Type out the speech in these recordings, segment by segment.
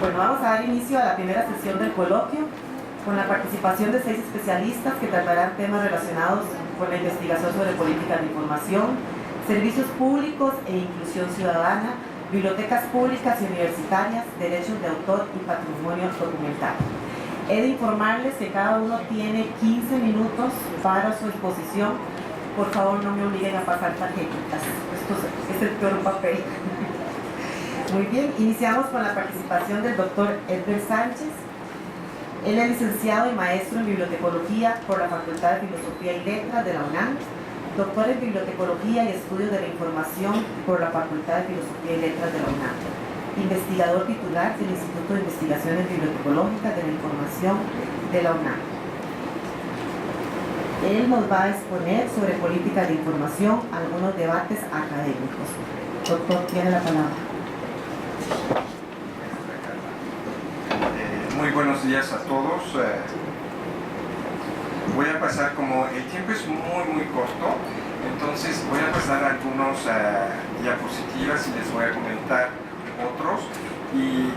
Bueno, vamos a dar inicio a la primera sesión del coloquio con la participación de 6 especialistas que tratarán temas relacionados con la investigación sobre políticas de información, servicios públicos e inclusión ciudadana, bibliotecas públicas y universitarias, derechos de autor y patrimonio documental. He de informarles que cada uno tiene 15 minutos para su exposición. Por favor, no me obliguen a pasar tarjetas. Esto es el peor papel. Muy bien, iniciamos con la participación del doctor Edgar Sánchez. Él es licenciado y maestro en bibliotecología por la Facultad de Filosofía y Letras de la UNAM, doctor en bibliotecología y estudios de la información por la Facultad de Filosofía y Letras de la UNAM, investigador titular del Instituto de Investigaciones Bibliotecológicas de la Información de la UNAM. Él nos va a exponer sobre políticas de información, algunos debates académicos. Doctor, tiene la palabra. Muy buenos días a todos. Voy a pasar, como el tiempo es muy corto, entonces voy a pasar algunos diapositivas y les voy a comentar otros, y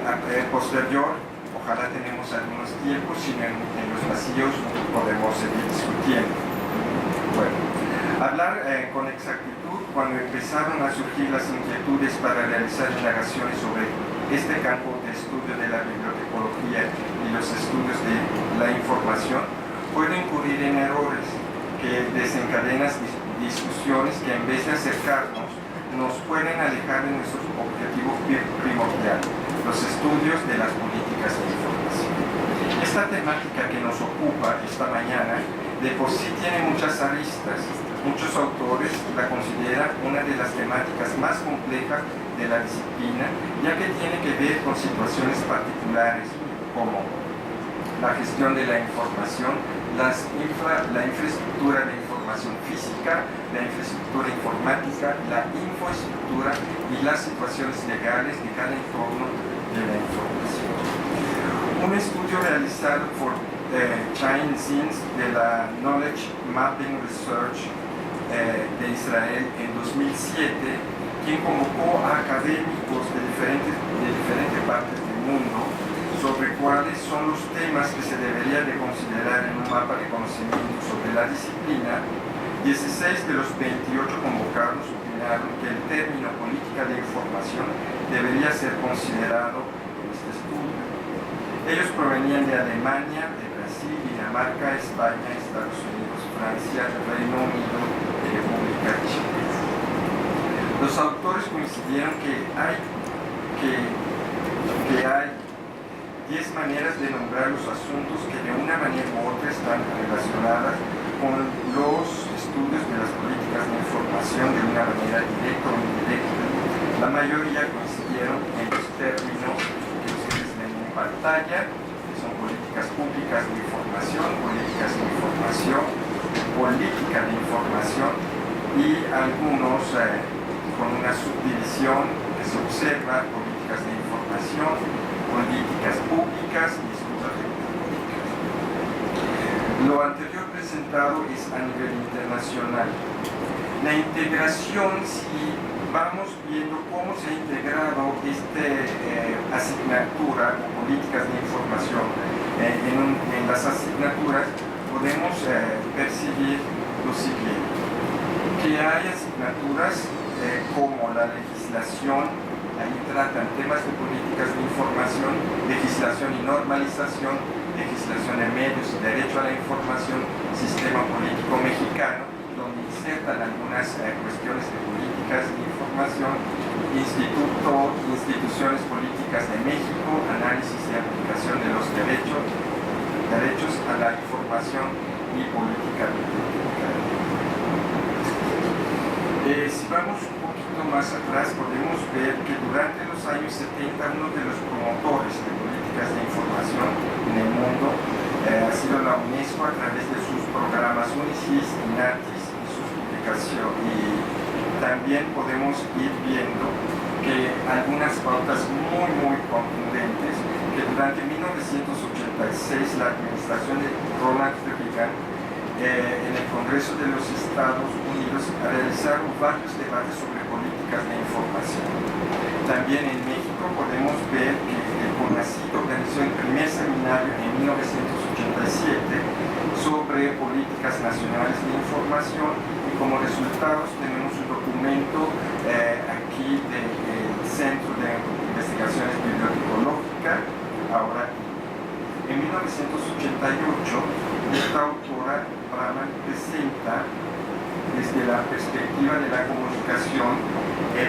posterior ojalá tenemos algunos tiempos y en los pasillos podemos seguir discutiendo. Bueno, hablar con exactitud cuando empezaron a surgir las inquietudes para realizar indagaciones sobre este campo de estudio de la bibliotecología y los estudios de la información, puede incurrir en errores que desencadenan discusiones que, en vez de acercarnos, nos pueden alejar de nuestro objetivo primordial, los estudios de las políticas de información. Esta temática que nos ocupa esta mañana de por sí tiene muchas aristas. Muchos autores la consideran una de las temáticas más complejas de la disciplina, ya que tiene que ver con situaciones particulares como la gestión de la información, la infraestructura de información física, la infraestructura informática, la infoestructura y las situaciones legales de cada entorno de la información. Un estudio realizado por Chaim Zins de la Knowledge Mapping Research de Israel en 2007, quien convocó a académicos de diferentes partes del mundo sobre cuáles son los temas que se deberían de considerar en un mapa de conocimiento sobre la disciplina. 16 de los 28 convocados opinaron que el término política de información debería ser considerado en este estudio. Ellos provenían de Alemania, de Brasil, Dinamarca, España, Estados Unidos, Francia, Reino Unido y República Checa. Los autores coincidieron que hay 10 maneras de nombrar los asuntos que de una manera u otra están relacionadas con los estudios de las políticas de información de una manera directa o indirecta. La mayoría coincidieron en los términos que ustedes ven en pantalla, que son políticas públicas de información, política de información y algunos con una subdivisión que se observa: políticas de información, políticas públicas y estudios de políticas. Lo anterior presentado es a nivel internacional. La integración, si vamos viendo cómo se ha integrado esta asignatura o políticas de información en las asignaturas, podemos percibir lo siguiente: que hay asignaturas como la legislación. Ahí tratan temas de políticas de información, legislación y normalización, legislación de medios y derecho a la información, sistema político mexicano, donde insertan algunas cuestiones de políticas de información, instituciones políticas de México, análisis y aplicación de los derechos a la información y política bibliotecaria. Si vamos un poquito más atrás, podemos ver que durante los años 70 uno de los promotores de políticas de información en el mundo ha sido la UNESCO, a través de sus programas UNICIS y NATIS y sus publicaciones. Y también podemos ir viendo que algunas pautas muy contundentes, que durante 1986 la administración de Ronald Reagan en el Congreso de los Estados Unidos realizaron varios debates sobre políticas de información. También en México podemos ver que el CONACYT organizó el primer seminario en 1987 sobre políticas nacionales de información, y como resultados tenemos un documento aquí del Centro de Investigaciones Bibliotecológicas. Ahora, en 1988, esta autora Brahman presenta desde la perspectiva de la comunicación,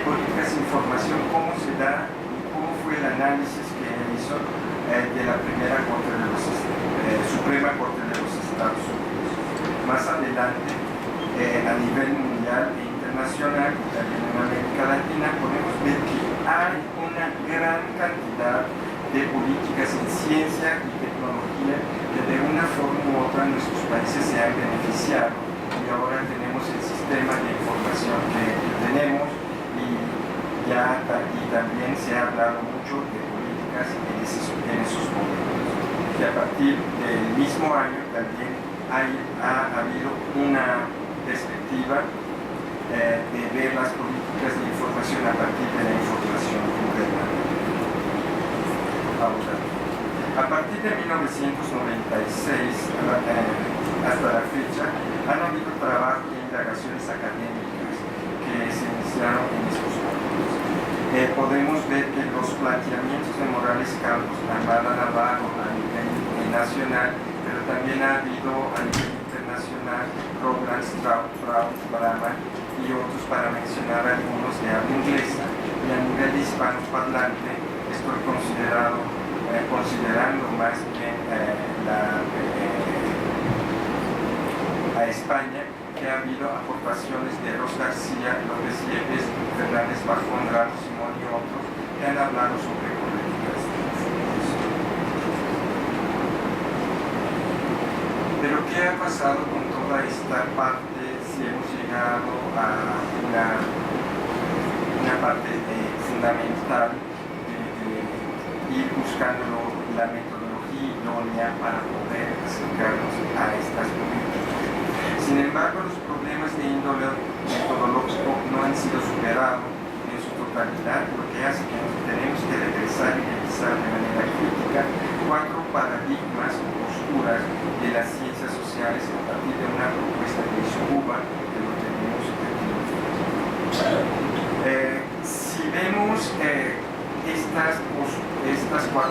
políticas de información, cómo se da y cómo fue el análisis que hizo de la primera Suprema Corte de los Estados Unidos. Más adelante, a nivel mundial e internacional, y también en América Latina, podemos ver que hay una gran cantidad de políticas en ciencia y tecnología que de una forma u otra nuestros países se han beneficiado, y ahora tenemos el sistema de información que tenemos, y también se ha hablado mucho de políticas en esos momentos. Y a partir del mismo año también ha habido una perspectiva de ver las políticas de información a partir de la información gubernamental. Ahora, a partir de 1996 hasta la fecha, han habido trabajos de indagaciones académicas que se iniciaron en estos momentos. Podemos ver que los planteamientos de Morales Campos, Amada Navarro a nivel nacional, pero también ha habido a nivel internacional Rowland, Strauss, Brahman y otros, para mencionar algunos de habla inglesa. Y a nivel hispanoparlante estoy considerando más bien a España, que ha habido aportaciones de Ros García, López Yepes, Fernández Bajón, Ramos Simón y otros, que han hablado sobre políticas de información. Pero ¿qué ha pasado con toda esta parte? Si hemos llegado a una parte fundamental de ir buscando la metodología idónea para poder acercarnos a estas políticas. Sin embargo, los problemas de índole metodológico no han sido superados en su totalidad, lo que hace que tenemos que regresar y revisar de manera crítica 4 paradigmas o posturas de las ciencias sociales a partir de una propuesta que hizo Cuba, que lo tenemos aquí. Si vemos estas 4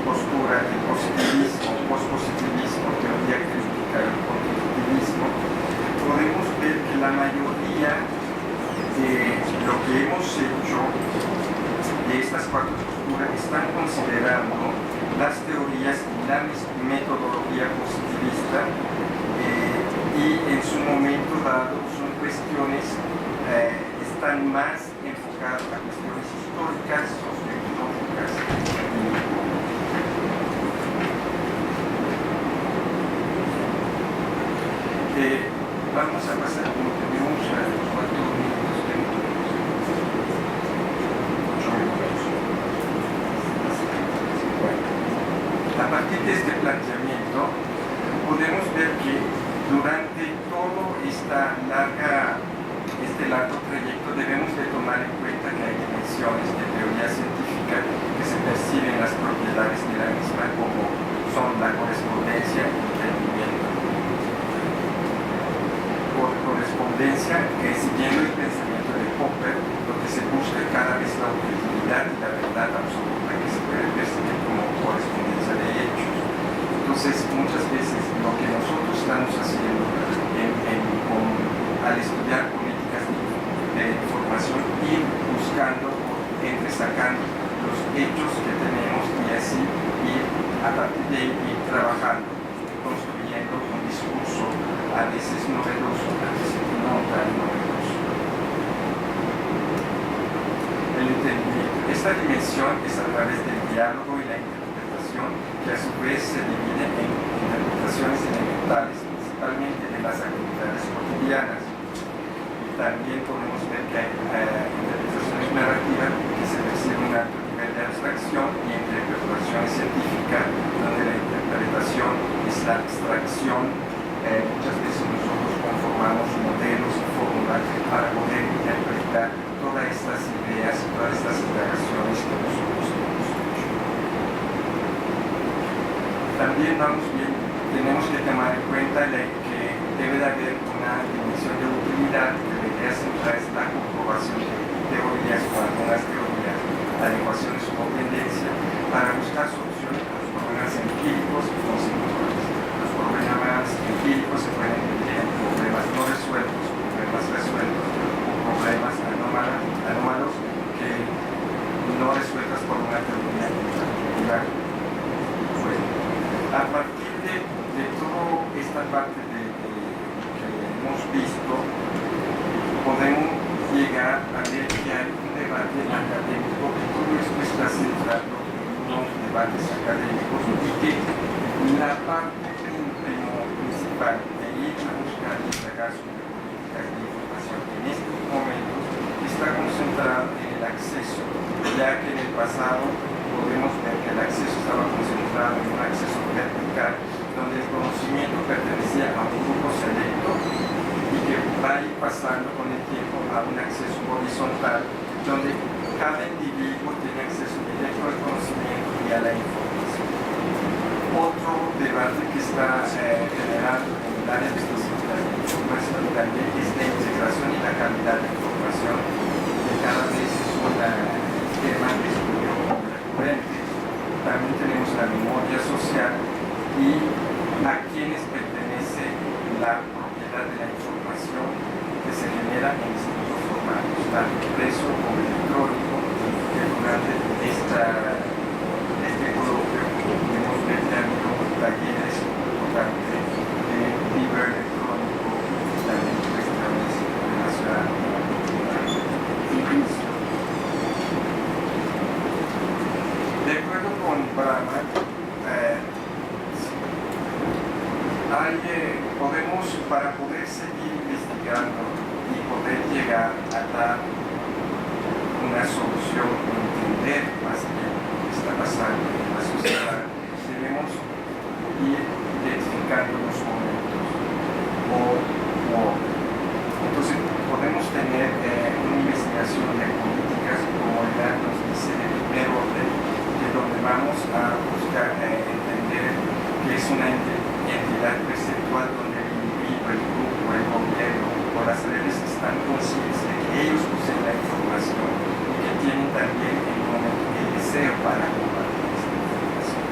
posturas de positivismo, pospositivismo, teoría crítica y positivismo, podemos ver que la mayoría de lo que hemos hecho de estas 4 posturas están considerando las teorías y la metodología positivista, y en su momento dado son cuestiones, están más enfocadas a cuestiones históricas, sociológicas. Vamos a pasar, como tenemos a los 4 minutos, 8 minutos. Bueno, a partir de este planteamiento, podemos ver que durante todo este largo trayecto debemos de tomar en cuenta que hay dimensiones de teoría científica que se perciben las propiedades de la misma, como son la correspondencia y el entendimiento. Por correspondencia, siguiendo el pensamiento de Popper, lo que se busca cada vez la objetividad y la verdad absoluta, que se puede percibir como correspondencia de hechos. Entonces, muchas veces lo que nosotros estamos haciendo al estudiar políticas de información, ir buscando o entresacando los hechos que tenemos, y así ir a partir de ahí ir trabajando, construyendo un discurso a veces novedoso, a veces no tan novedoso. El entendimiento. Esta dimensión es a través del diálogo y la interpretación, que a su vez se divide en interpretaciones elementales, principalmente de las actividades cotidianas. Y también podemos ver que hay interpretaciones narrativas que se percibe un alto nivel de abstracción, y interpretaciones científicas, donde la interpretación es la abstracción. Muchas veces nosotros conformamos modelos y fórmulas para poder interpretar todas estas ideas y todas estas indagaciones que nosotros hemos hecho. también tenemos que tomar en cuenta que debe de haber una dimensión de utilidad que debería centrar la comprobación de teorías o algunas teorías, adecuaciones o tendencia para buscar soluciones a los problemas empíricos y conceptuales. Los problemas empíricos se pueden dividir en problemas no resueltos, problemas resueltos o problemas anómalos que no resueltas por una teoría en particular. Bueno, a partir de toda esta parte que hemos visto, podemos llegar a ver que hay un debate académico, que todo esto está centrado en unos debates académicos y que la parte principal de ir a buscar y sacar sobre políticas de información en estos momentos está concentrada en el acceso, ya que en el pasado podemos ver que el acceso estaba concentrado en un acceso vertical, donde el conocimiento pertenecía a un grupo selecto y que va a ir pasando con el tiempo a un acceso horizontal, donde cada individuo tiene acceso directo al conocimiento y a la información. Otro debate que está generando en el área de información también es la integración y la calidad de información, que cada vez es un tema de estudio recurrente. También tenemos la memoria social y a quienes pertenece la propiedad de la información que se genera en distintos formatos, tanto impreso como electrónico, que durante este coloquio hemos tenido talleres importantes de libro electrónico, también cuestiones relacionadas. De acuerdo con Brahma, podemos, para poder seguir investigando y poder llegar a dar una solución, entender más bien lo que está pasando en la sociedad, debemos ir identificando los momentos. Entonces, podemos tener una investigación de políticas, como ya nos dice el primer orden, de donde vamos a buscar entender que es una entidad perceptual donde el individuo, el grupo, el gobierno o las redes están conscientes de que ellos poseen la información y que tienen también el deseo para compartir esta información.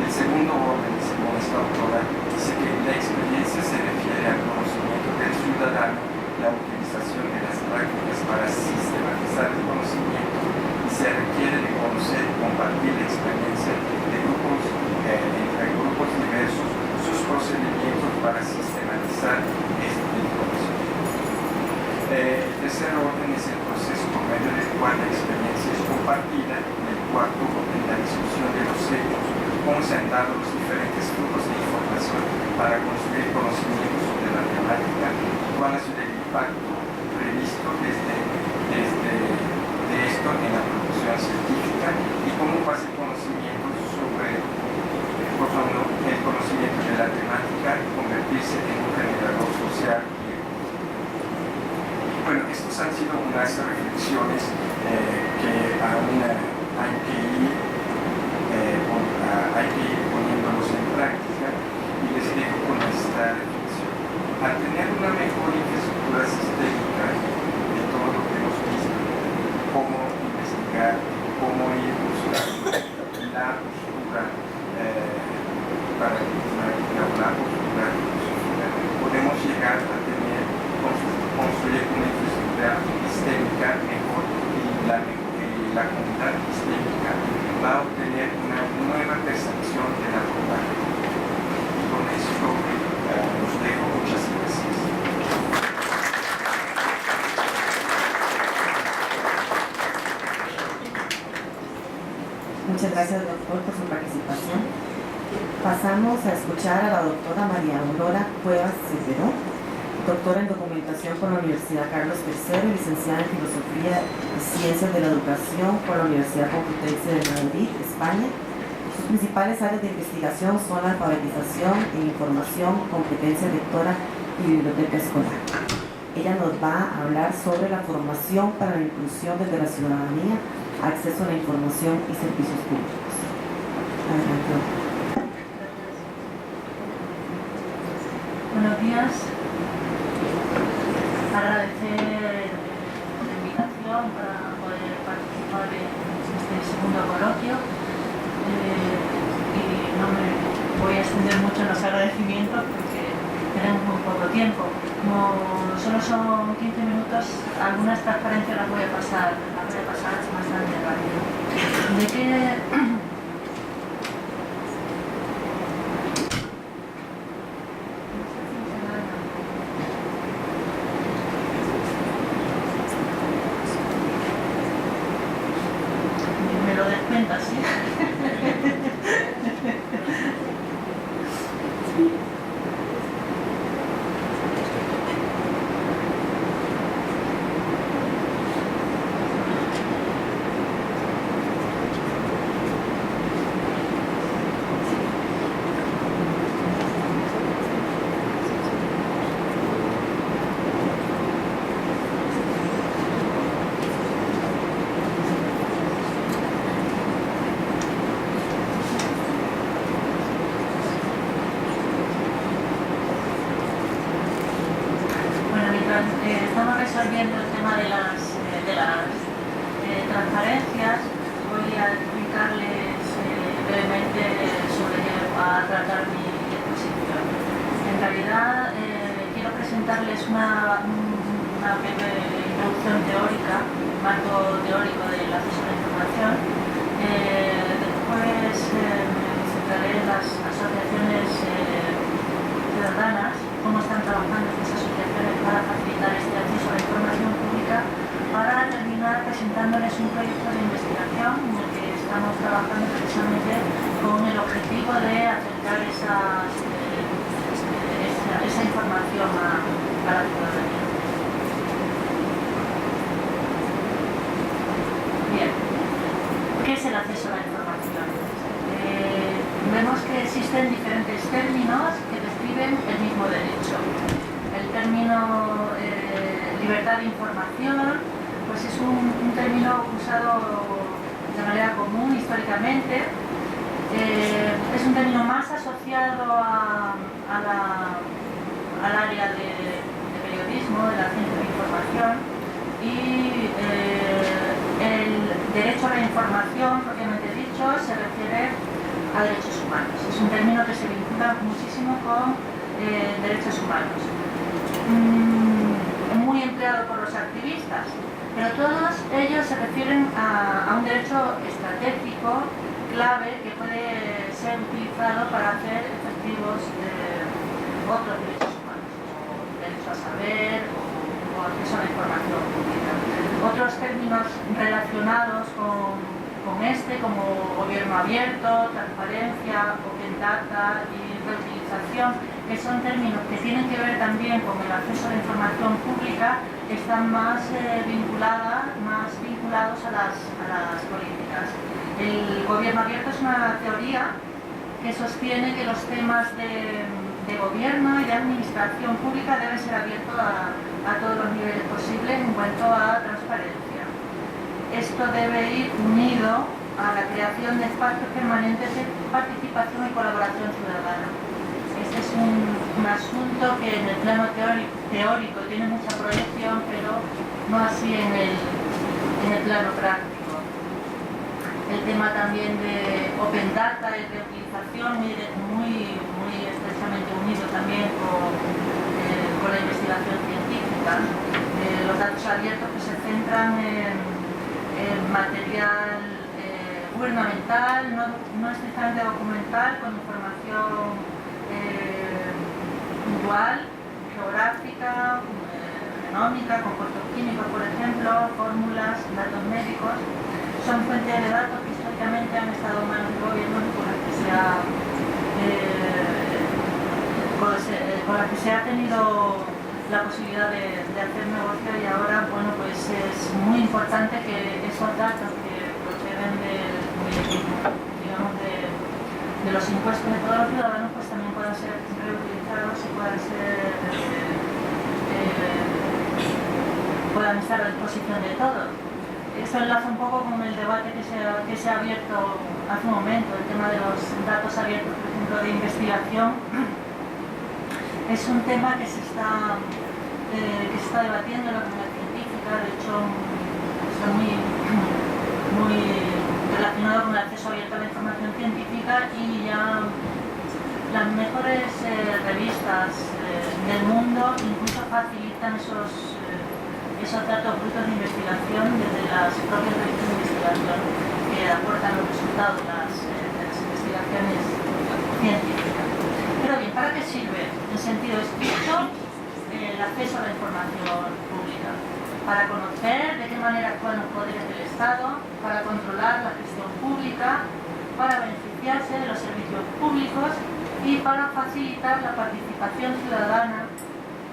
El segundo orden, según esta autora, dice que la experiencia se refiere al conocimiento del ciudadano, la utilización de las prácticas para sistematizar el conocimiento y se requiere de conocer y compartir la experiencia de grupos, entre grupos diversos, sus procedimientos para sistematizar esta información. El tercer orden es el proceso por medio del cual la experiencia es compartida. El cuarto orden, la discusión de los hechos, cómo se han dado los diferentes grupos de información para construir conocimientos sobre la temática, cuál ha sido el impacto previsto desde esto en la producción científica y cómo pasa el conocimiento sobre el conocimiento de la temática y convertirse en un generador social. Bueno, estas han sido unas reflexiones que aún hay que ir poniéndolos en práctica y les dejo con esta reflexión. Al tener una mejor infraestructura sistémica de todo lo que hemos visto, cómo investigar, cómo ir buscando la postura para la postura, podemos llegar a construir una infraestructura sistémica mejor y la comunidad sistémica va a obtener una nueva percepción de la propaganda. Y con esto los dejo. Muchas gracias. Muchas gracias, doctor, por su participación. Pasamos a escuchar a la doctora María Aurora Cuevas Cerveró, doctora en documentación por la Universidad Carlos III, licenciada en Filosofía y Ciencias de la Educación por la Universidad Complutense de Madrid, España. Sus principales áreas de investigación son la alfabetización en información, competencia lectora y biblioteca escolar. Ella nos va a hablar sobre la formación para la inclusión desde la ciudadanía, acceso a la información y servicios públicos. Adelante. Buenos días. Agradecer la invitación para poder participar en este segundo coloquio. Y no me voy a extender mucho en los agradecimientos porque tenemos muy poco tiempo. Como solo son 15 minutos, algunas transparencias las voy a pasar bastante rápido. ¿De qué? Estamos resolviendo el tema de las transparencias. Voy a explicarles brevemente sobre qué va a tratar mi exposición. En realidad quiero presentarles una breve introducción teórica, un marco teórico del acceso a la información. Después me centraré en las asociaciones ciudadanas, cómo están trabajando estas asociaciones para facilitar este acceso a la información pública, para terminar presentándoles un proyecto de investigación en el que estamos trabajando precisamente con el objetivo de acercar esa información a la ciudadanía. Bien, ¿qué es el acceso a la información? Vemos que existen diferentes términos que describen el mismo derecho. El término libertad de información pues es un término usado de manera común históricamente. Es un término más asociado al área de periodismo, de la ciencia de la información, y el derecho a la información, propiamente dicho, se refiere a derechos humanos. Es un término que se vincula muchísimo con derechos humanos. Muy empleado por los activistas, pero todos ellos se refieren a un derecho estratégico, clave, que puede ser utilizado para hacer efectivos otros derechos humanos, como derecho a saber o acceso a la información pública. Otros términos relacionados con este, como gobierno abierto, transparencia, open data y reutilización, que son términos que tienen que ver también con el acceso a la información pública, están más vinculados a las políticas. El gobierno abierto es una teoría que sostiene que los temas de gobierno y de administración pública deben ser abiertos a todos los niveles posibles en cuanto a transparencia. Esto debe ir unido a la creación de espacios permanentes de participación y colaboración ciudadana. Este es un asunto que en el plano teórico tiene mucha proyección, pero no así en el plano práctico. El tema también de open data y de utilización muy estrechamente unido también con la investigación científica. Los datos abiertos que se centran en material gubernamental, no estrictamente documental, con información puntual, geográfica, genómica, compuestos químicos, por ejemplo, fórmulas, datos médicos. Son fuentes de datos que históricamente han estado en manos del gobierno y con las que se ha tenido la posibilidad de hacer negocio, y ahora, bueno, pues es muy importante que esos datos que proceden de los impuestos de todos los ciudadanos pues también puedan ser reutilizados y puedan estar a disposición de todos. Esto enlaza un poco con el debate que se ha abierto hace un momento, el tema de los datos abiertos, por ejemplo, de investigación. Es un tema que se está debatiendo en la comunidad científica, de hecho está muy relacionado con el acceso abierto a la información científica, y ya las mejores revistas del mundo incluso facilitan esos datos brutos de investigación desde las propias revistas de investigación que aportan los resultados de las investigaciones científicas. Pero bien, ¿para qué sirve en sentido estricto el acceso a la información pública? Para conocer de qué manera actúan los poderes del Estado, para controlar la gestión pública, para beneficiarse de los servicios públicos y para facilitar la participación ciudadana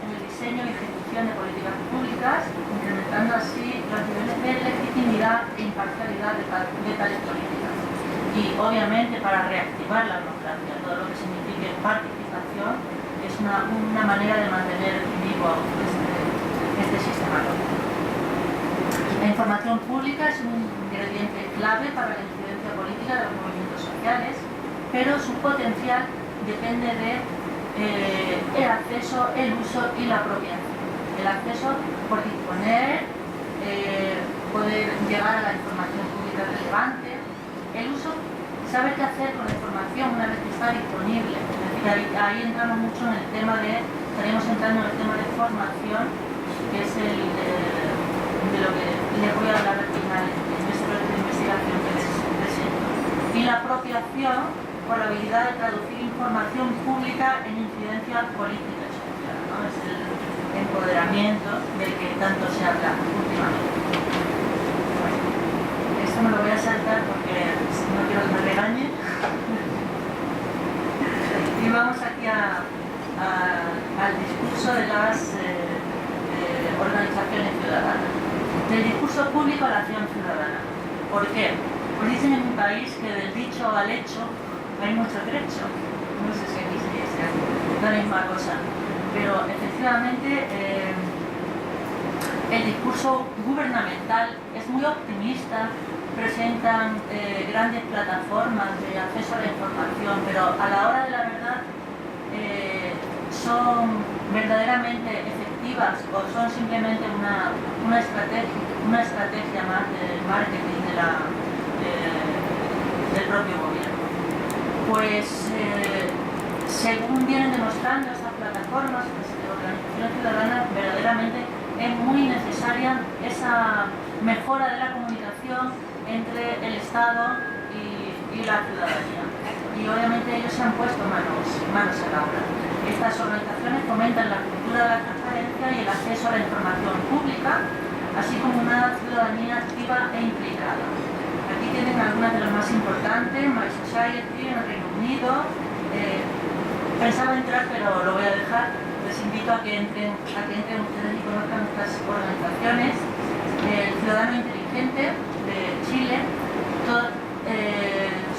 en el diseño y ejecución de políticas públicas, incrementando así los niveles de legitimidad e imparcialidad de tales políticas. Y obviamente para reactivar la democracia, todo lo que signifique participación es una manera de mantener vivo este sistema político. La información pública es un ingrediente clave para la incidencia política de los movimientos sociales, pero su potencial depende de el acceso, el uso y la apropiación. El acceso por disponer, poder llegar a la información pública relevante. El uso, saber qué hacer con la información una vez que está disponible. Es decir, ahí entramos mucho en el tema estaríamos entrando en el tema de formación, que es de lo que les voy a hablar al final en este proyecto de investigación que les presento. Y la apropiación por la habilidad de traducir información pública en incidencia política y social, ¿no? Es el empoderamiento del que tanto se habla últimamente. Bueno, esto me lo voy a saltar porque no quiero que me regañen. Y vamos aquí al discurso de las organizaciones ciudadanas. Del discurso público a la acción ciudadana. ¿Por qué? Pues dicen en mi país que del dicho al hecho hay mucho trecho. No sé si aquí sería la misma cosa. Pero efectivamente el discurso gubernamental es muy optimista, presentan grandes plataformas de acceso a la información, pero a la hora de la verdad son verdaderamente efectivas o son simplemente una estrategia más de marketing del propio gobierno. Pues según vienen demostrando estas plataformas de organizaciones ciudadanas, verdaderamente es muy necesaria esa mejora de la comunicación entre el Estado y la ciudadanía. Y obviamente ellos se han puesto manos a la obra. Estas organizaciones fomentan la cultura de la transparencia y el acceso a la información pública, así como una ciudadanía activa e implicada. Aquí tienen algunas de las más importantes: My Society en el Reino Unido. Pensaba entrar, pero lo voy a dejar. Les invito a que entren ustedes y conozcan estas organizaciones. El Ciudadano Inteligente de Chile,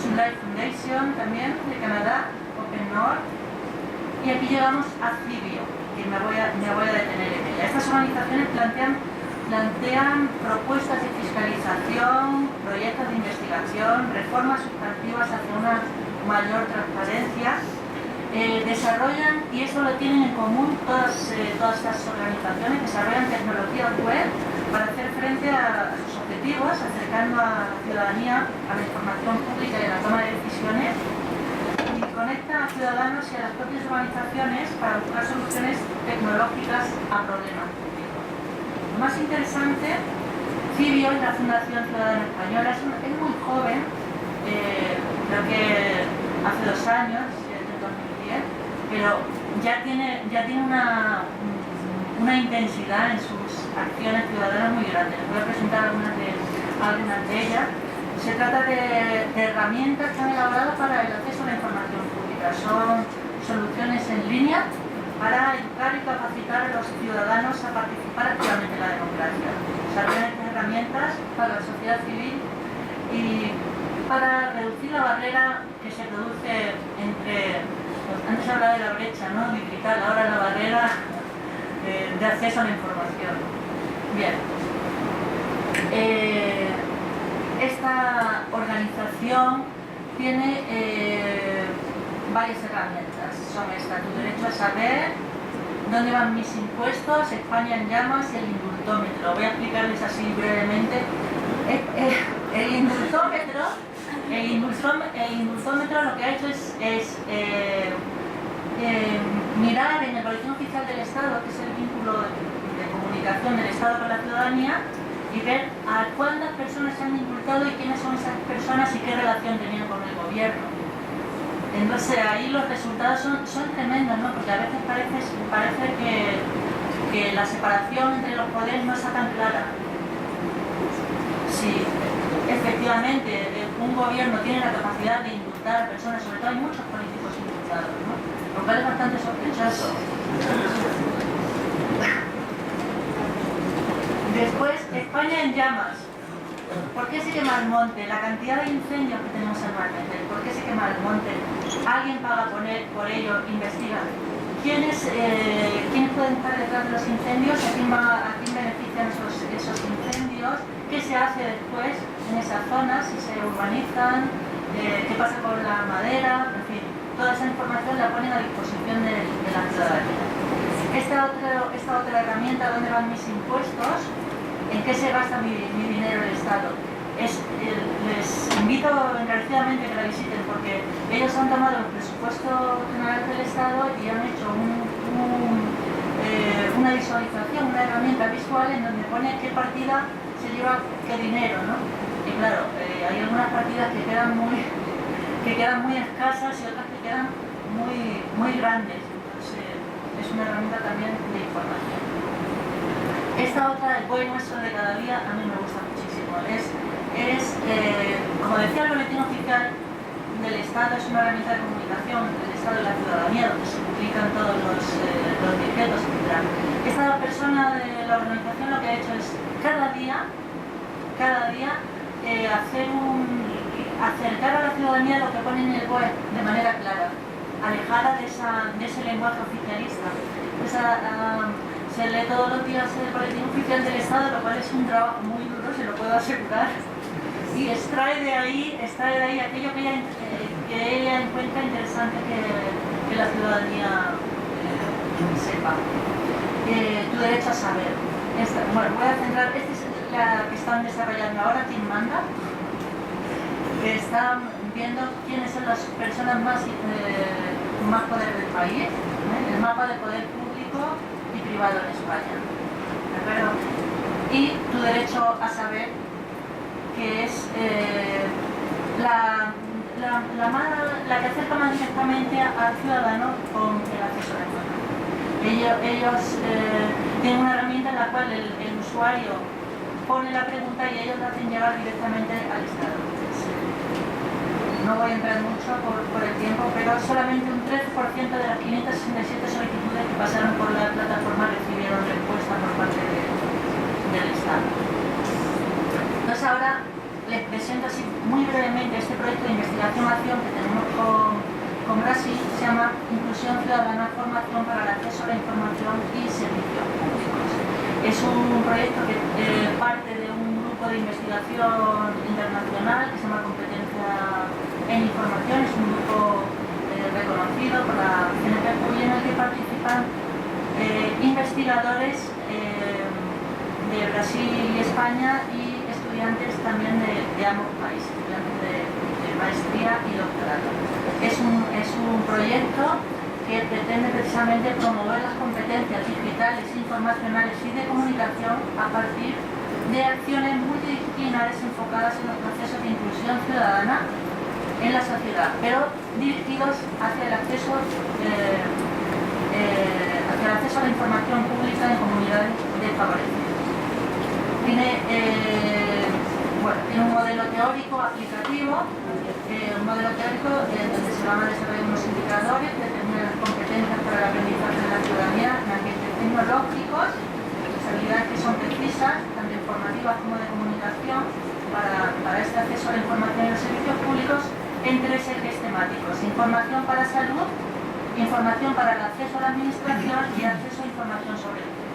Sun Life Foundation también de Canadá, Open North. Y aquí llegamos a Cibio, que me voy a detener en ella. Estas organizaciones plantean propuestas de fiscalización, proyectos de investigación, reformas sustantivas hacia una mayor transparencia. Desarrollan, y eso lo tienen en común todas estas organizaciones, desarrollan tecnologías web para hacer frente a sus objetivos, acercando a la ciudadanía a la información pública y a la toma de decisiones, y conectan a ciudadanos y a las propias organizaciones para buscar soluciones tecnológicas a problemas públicos. Lo más interesante, Cibio es la Fundación Ciudadana Española, es muy joven, creo que hace 2 años, desde 2010, pero ya tiene una intensidad en sus acciones ciudadanas muy grande. Les voy a presentar algunas de ellas. Se trata de herramientas que han elaborado para el acceso a la información pública. Son soluciones en línea para educar y capacitar a los ciudadanos a participar activamente en la democracia. Desarrollan estas herramientas para la sociedad civil y para reducir la barrera que se produce entre, antes hablaba de la brecha, ¿no?, digital, ahora la barrera de acceso a la información. Bien. Esta organización tiene varias herramientas. Son estas: tu derecho a saber, ¿Dónde van mis impuestos?, España en llamas y el indultómetro. Voy a explicarles así brevemente. El indultómetro lo que ha hecho es mirar en el Boletín Oficial del Estado, que es el vínculo de comunicación del Estado con la ciudadanía, y ver a cuántas personas se han indultado y quiénes son esas personas y qué relación tenían con el gobierno. Entonces ahí los resultados son tremendos, ¿no? Porque a veces parece que la separación entre los poderes no está tan clara. Si efectivamente un gobierno tiene la capacidad de indultar a personas, sobre todo hay muchos políticos indultados, ¿no? Lo cual es bastante sospechoso. Después, España en llamas. ¿Por qué se quema el monte? La cantidad de incendios que tenemos anualmente. ¿Por qué se quema el monte? ¿Alguien paga por ello? ¿Investiga? ¿Quiénes pueden estar detrás de los incendios? ¿A quién benefician esos incendios? ¿Qué se hace después en esas zonas? ¿Si se urbanizan? ¿Qué pasa con la madera? En fin, toda esa información la ponen a disposición de la ciudadanía. Esta otra herramienta, ¿dónde van mis impuestos? ¿En qué se gasta mi dinero el Estado? Les invito encarecidamente a que la visiten, porque ellos han tomado el presupuesto general del Estado y han hecho una visualización, una herramienta visual en donde pone qué partida se lleva qué dinero, ¿no? Y claro, hay algunas partidas que quedan muy escasas y otras que quedan muy grandes. Entonces, es una herramienta también de información. Esta otra, el buen nuestro de cada día, a mí me gusta muchísimo. Como decía el Boletín Oficial del Estado, es una herramienta de comunicación del Estado y la ciudadanía, donde se publican todos los decretos, etc. Esta persona de la organización lo que ha hecho es cada día acercar a la ciudadanía lo que pone en el web de manera clara, alejada de ese lenguaje oficialista. Se lee todos los días el Boletín Oficial del Estado, lo cual es un trabajo muy duro, se lo puedo asegurar, y extrae de ahí aquello que ella encuentra interesante que la ciudadanía sepa. Tu derecho a saber. Voy a centrar, esta es la que están desarrollando ahora, ¿quién manda? Que están viendo quiénes son las personas con más poder del país, el mapa de poder público y privado en España. ¿De acuerdo? Y tu derecho a saber, que es la que acerca más directamente al ciudadano con el acceso a la información. Ellos tienen una herramienta en la cual el usuario pone la pregunta y ellos la hacen llegar directamente al Estado. No voy a entrar mucho por el tiempo, pero solamente un 13% de las 567 solicitudes que pasaron por la plataforma recibieron respuesta por parte del Estado. Entonces ahora les presento así muy brevemente este proyecto de investigación-acción que tenemos con Brasil. Se llama Inclusión Ciudadana, Formación para el Acceso a la Información y Servicios Públicos. Es un proyecto que parte de un grupo de investigación internacional que se llama Competencia en Información. Es un grupo reconocido por la CNPq y en el que participan investigadores de Brasil y España y estudiantes también de ambos países, estudiantes de maestría y doctorado. Es un proyecto que pretende precisamente promover las competencias digitales, informacionales y de comunicación a partir de acciones multidisciplinares enfocadas en los procesos de inclusión ciudadana en la sociedad, pero dirigidos hacia el acceso a la información pública en comunidades desfavorecidas. Tiene un modelo teórico aplicativo, donde se van a desarrollar unos indicadores que determinan las competencias para el aprendizaje de la ciudadanía en ambientes tecnológicos, habilidades que son precisas, tanto informativas como de comunicación, para este acceso a la información y los servicios públicos en 3 ejes temáticos: información para salud, información para el acceso a la administración y acceso a información sobre el tiempo.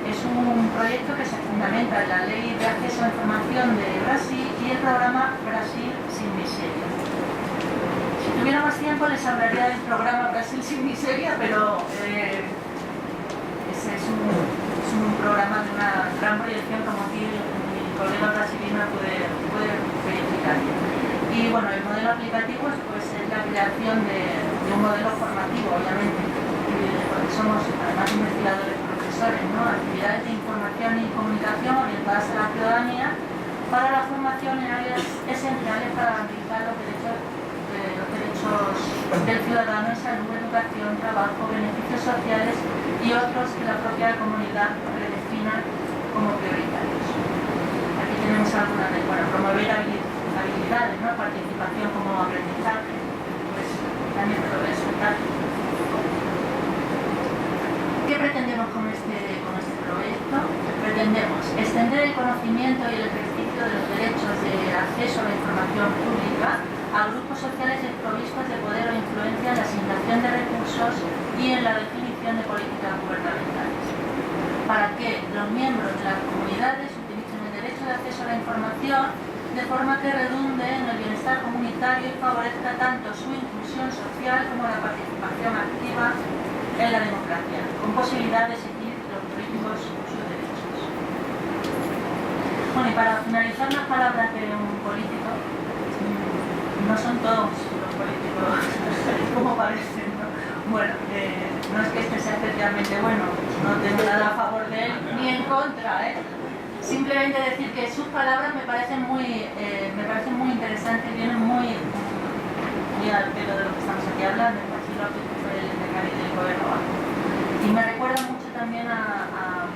Es un proyecto que se fundamenta en la Ley de Acceso a la Información de Brasil y el programa Brasil sin Miseria. Si tuviera más tiempo les hablaría del programa Brasil sin miseria, pero ese es un programa de una gran proyección, como aquí mi colega brasilino puede verificar. Y bueno, el modelo aplicativo pues, es la creación de un modelo formativo, obviamente, porque somos además investigadores profesores, ¿no? Actividades de información y comunicación orientadas a la ciudadanía para la formación en áreas esenciales para garantizar los derechos del ciudadano en salud, educación, trabajo, beneficios sociales y otros que la propia comunidad predefina como prioritarios. Aquí tenemos algunas de, bueno, promover habilidades, ¿no? Participación como aprendizaje, pues también te lo voy a explicar. ¿Qué pretendemos con este proyecto? Pretendemos extender el conocimiento y el ejercicio de los derechos de acceso a la información pública a grupos sociales desprovistos de poder o influencia en la asignación de recursos y en la definición de políticas gubernamentales, para que los miembros de las comunidades utilicen el derecho de acceso a la información de forma que redunde en el bienestar comunitario y favorezca tanto su inclusión social como la participación activa en la democracia, con posibilidad de exigir los políticos sus derechos. Bueno, y para finalizar las palabras de un político, no son todos los políticos como parecen, ¿no? Bueno, no es que este sea especialmente bueno, no tengo nada a favor de él ni en contra, simplemente decir que sus palabras me parecen muy interesantes, vienen muy al pelo de lo que estamos aquí hablando, así lo que fue el decano del gobierno. Y me recuerda mucho también a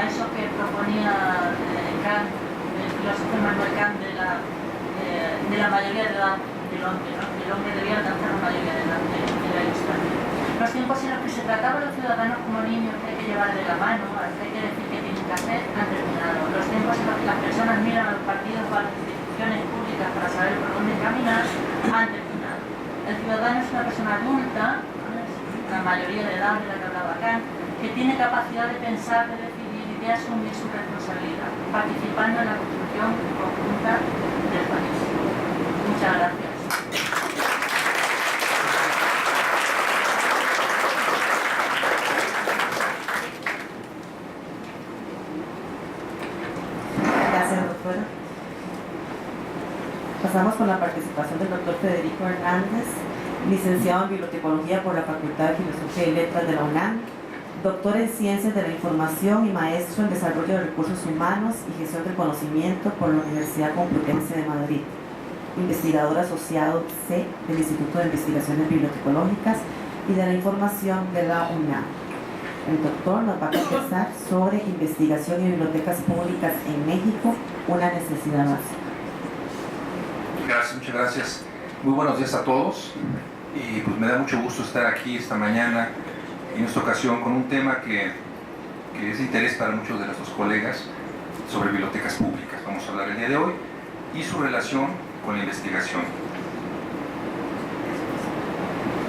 eso que proponía Kant, el filósofo Immanuel Kant, de la mayoría de edad del hombre, ¿no? El hombre debía alcanzar la mayoría de edad de la historia. Los tiempos en los que se trataba a los ciudadanos como niños que hay que llevar de la mano, que hay que decir qué tienen que hacer, han terminado. Los tiempos en los que las personas miran a los partidos o a las instituciones públicas para saber por dónde caminar, han terminado. El ciudadano es una persona adulta, la mayoría de edad de la que hablaba Kant, que tiene capacidad de pensar, de decidir y de asumir su responsabilidad, participando en la construcción conjunta del país. Muchas gracias. Gracias, doctora. Pasamos con la participación del doctor Federico Hernández, licenciado en Bibliotecología por la Facultad de Filosofía y Letras de la UNAM, doctor en Ciencias de la Información y maestro en Desarrollo de Recursos Humanos y Gestión del Conocimiento por la Universidad Complutense de Madrid, investigador asociado C del Instituto de Investigaciones Bibliotecológicas y de la Información de la UNAM. El doctor nos va a conversar sobre investigación y bibliotecas públicas en México, una necesidad básica. Gracias, muchas gracias. Muy buenos días a todos. Y pues me da mucho gusto estar aquí esta mañana, en esta ocasión, con un tema que es de interés para muchos de nuestros colegas sobre bibliotecas públicas. Vamos a hablar el día de hoy y su relación con la investigación.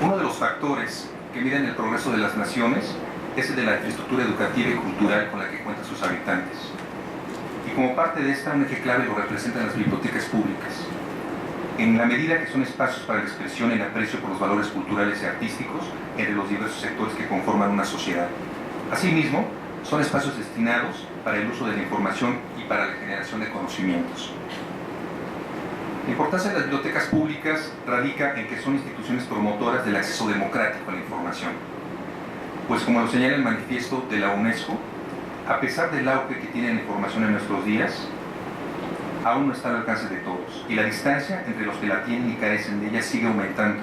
Uno de los factores que miden el progreso de las naciones es el de la infraestructura educativa y cultural con la que cuentan sus habitantes. Y como parte de esta, un eje clave lo representan las bibliotecas públicas. En la medida que son espacios para la expresión y el aprecio por los valores culturales y artísticos entre los diversos sectores que conforman una sociedad. Asimismo, son espacios destinados para el uso de la información y para la generación de conocimientos. La importancia de las bibliotecas públicas radica en que son instituciones promotoras del acceso democrático a la información. Pues como lo señala el manifiesto de la UNESCO, a pesar del auge que tiene la información en nuestros días, aún no está al alcance de todos, y la distancia entre los que la tienen y carecen de ella sigue aumentando,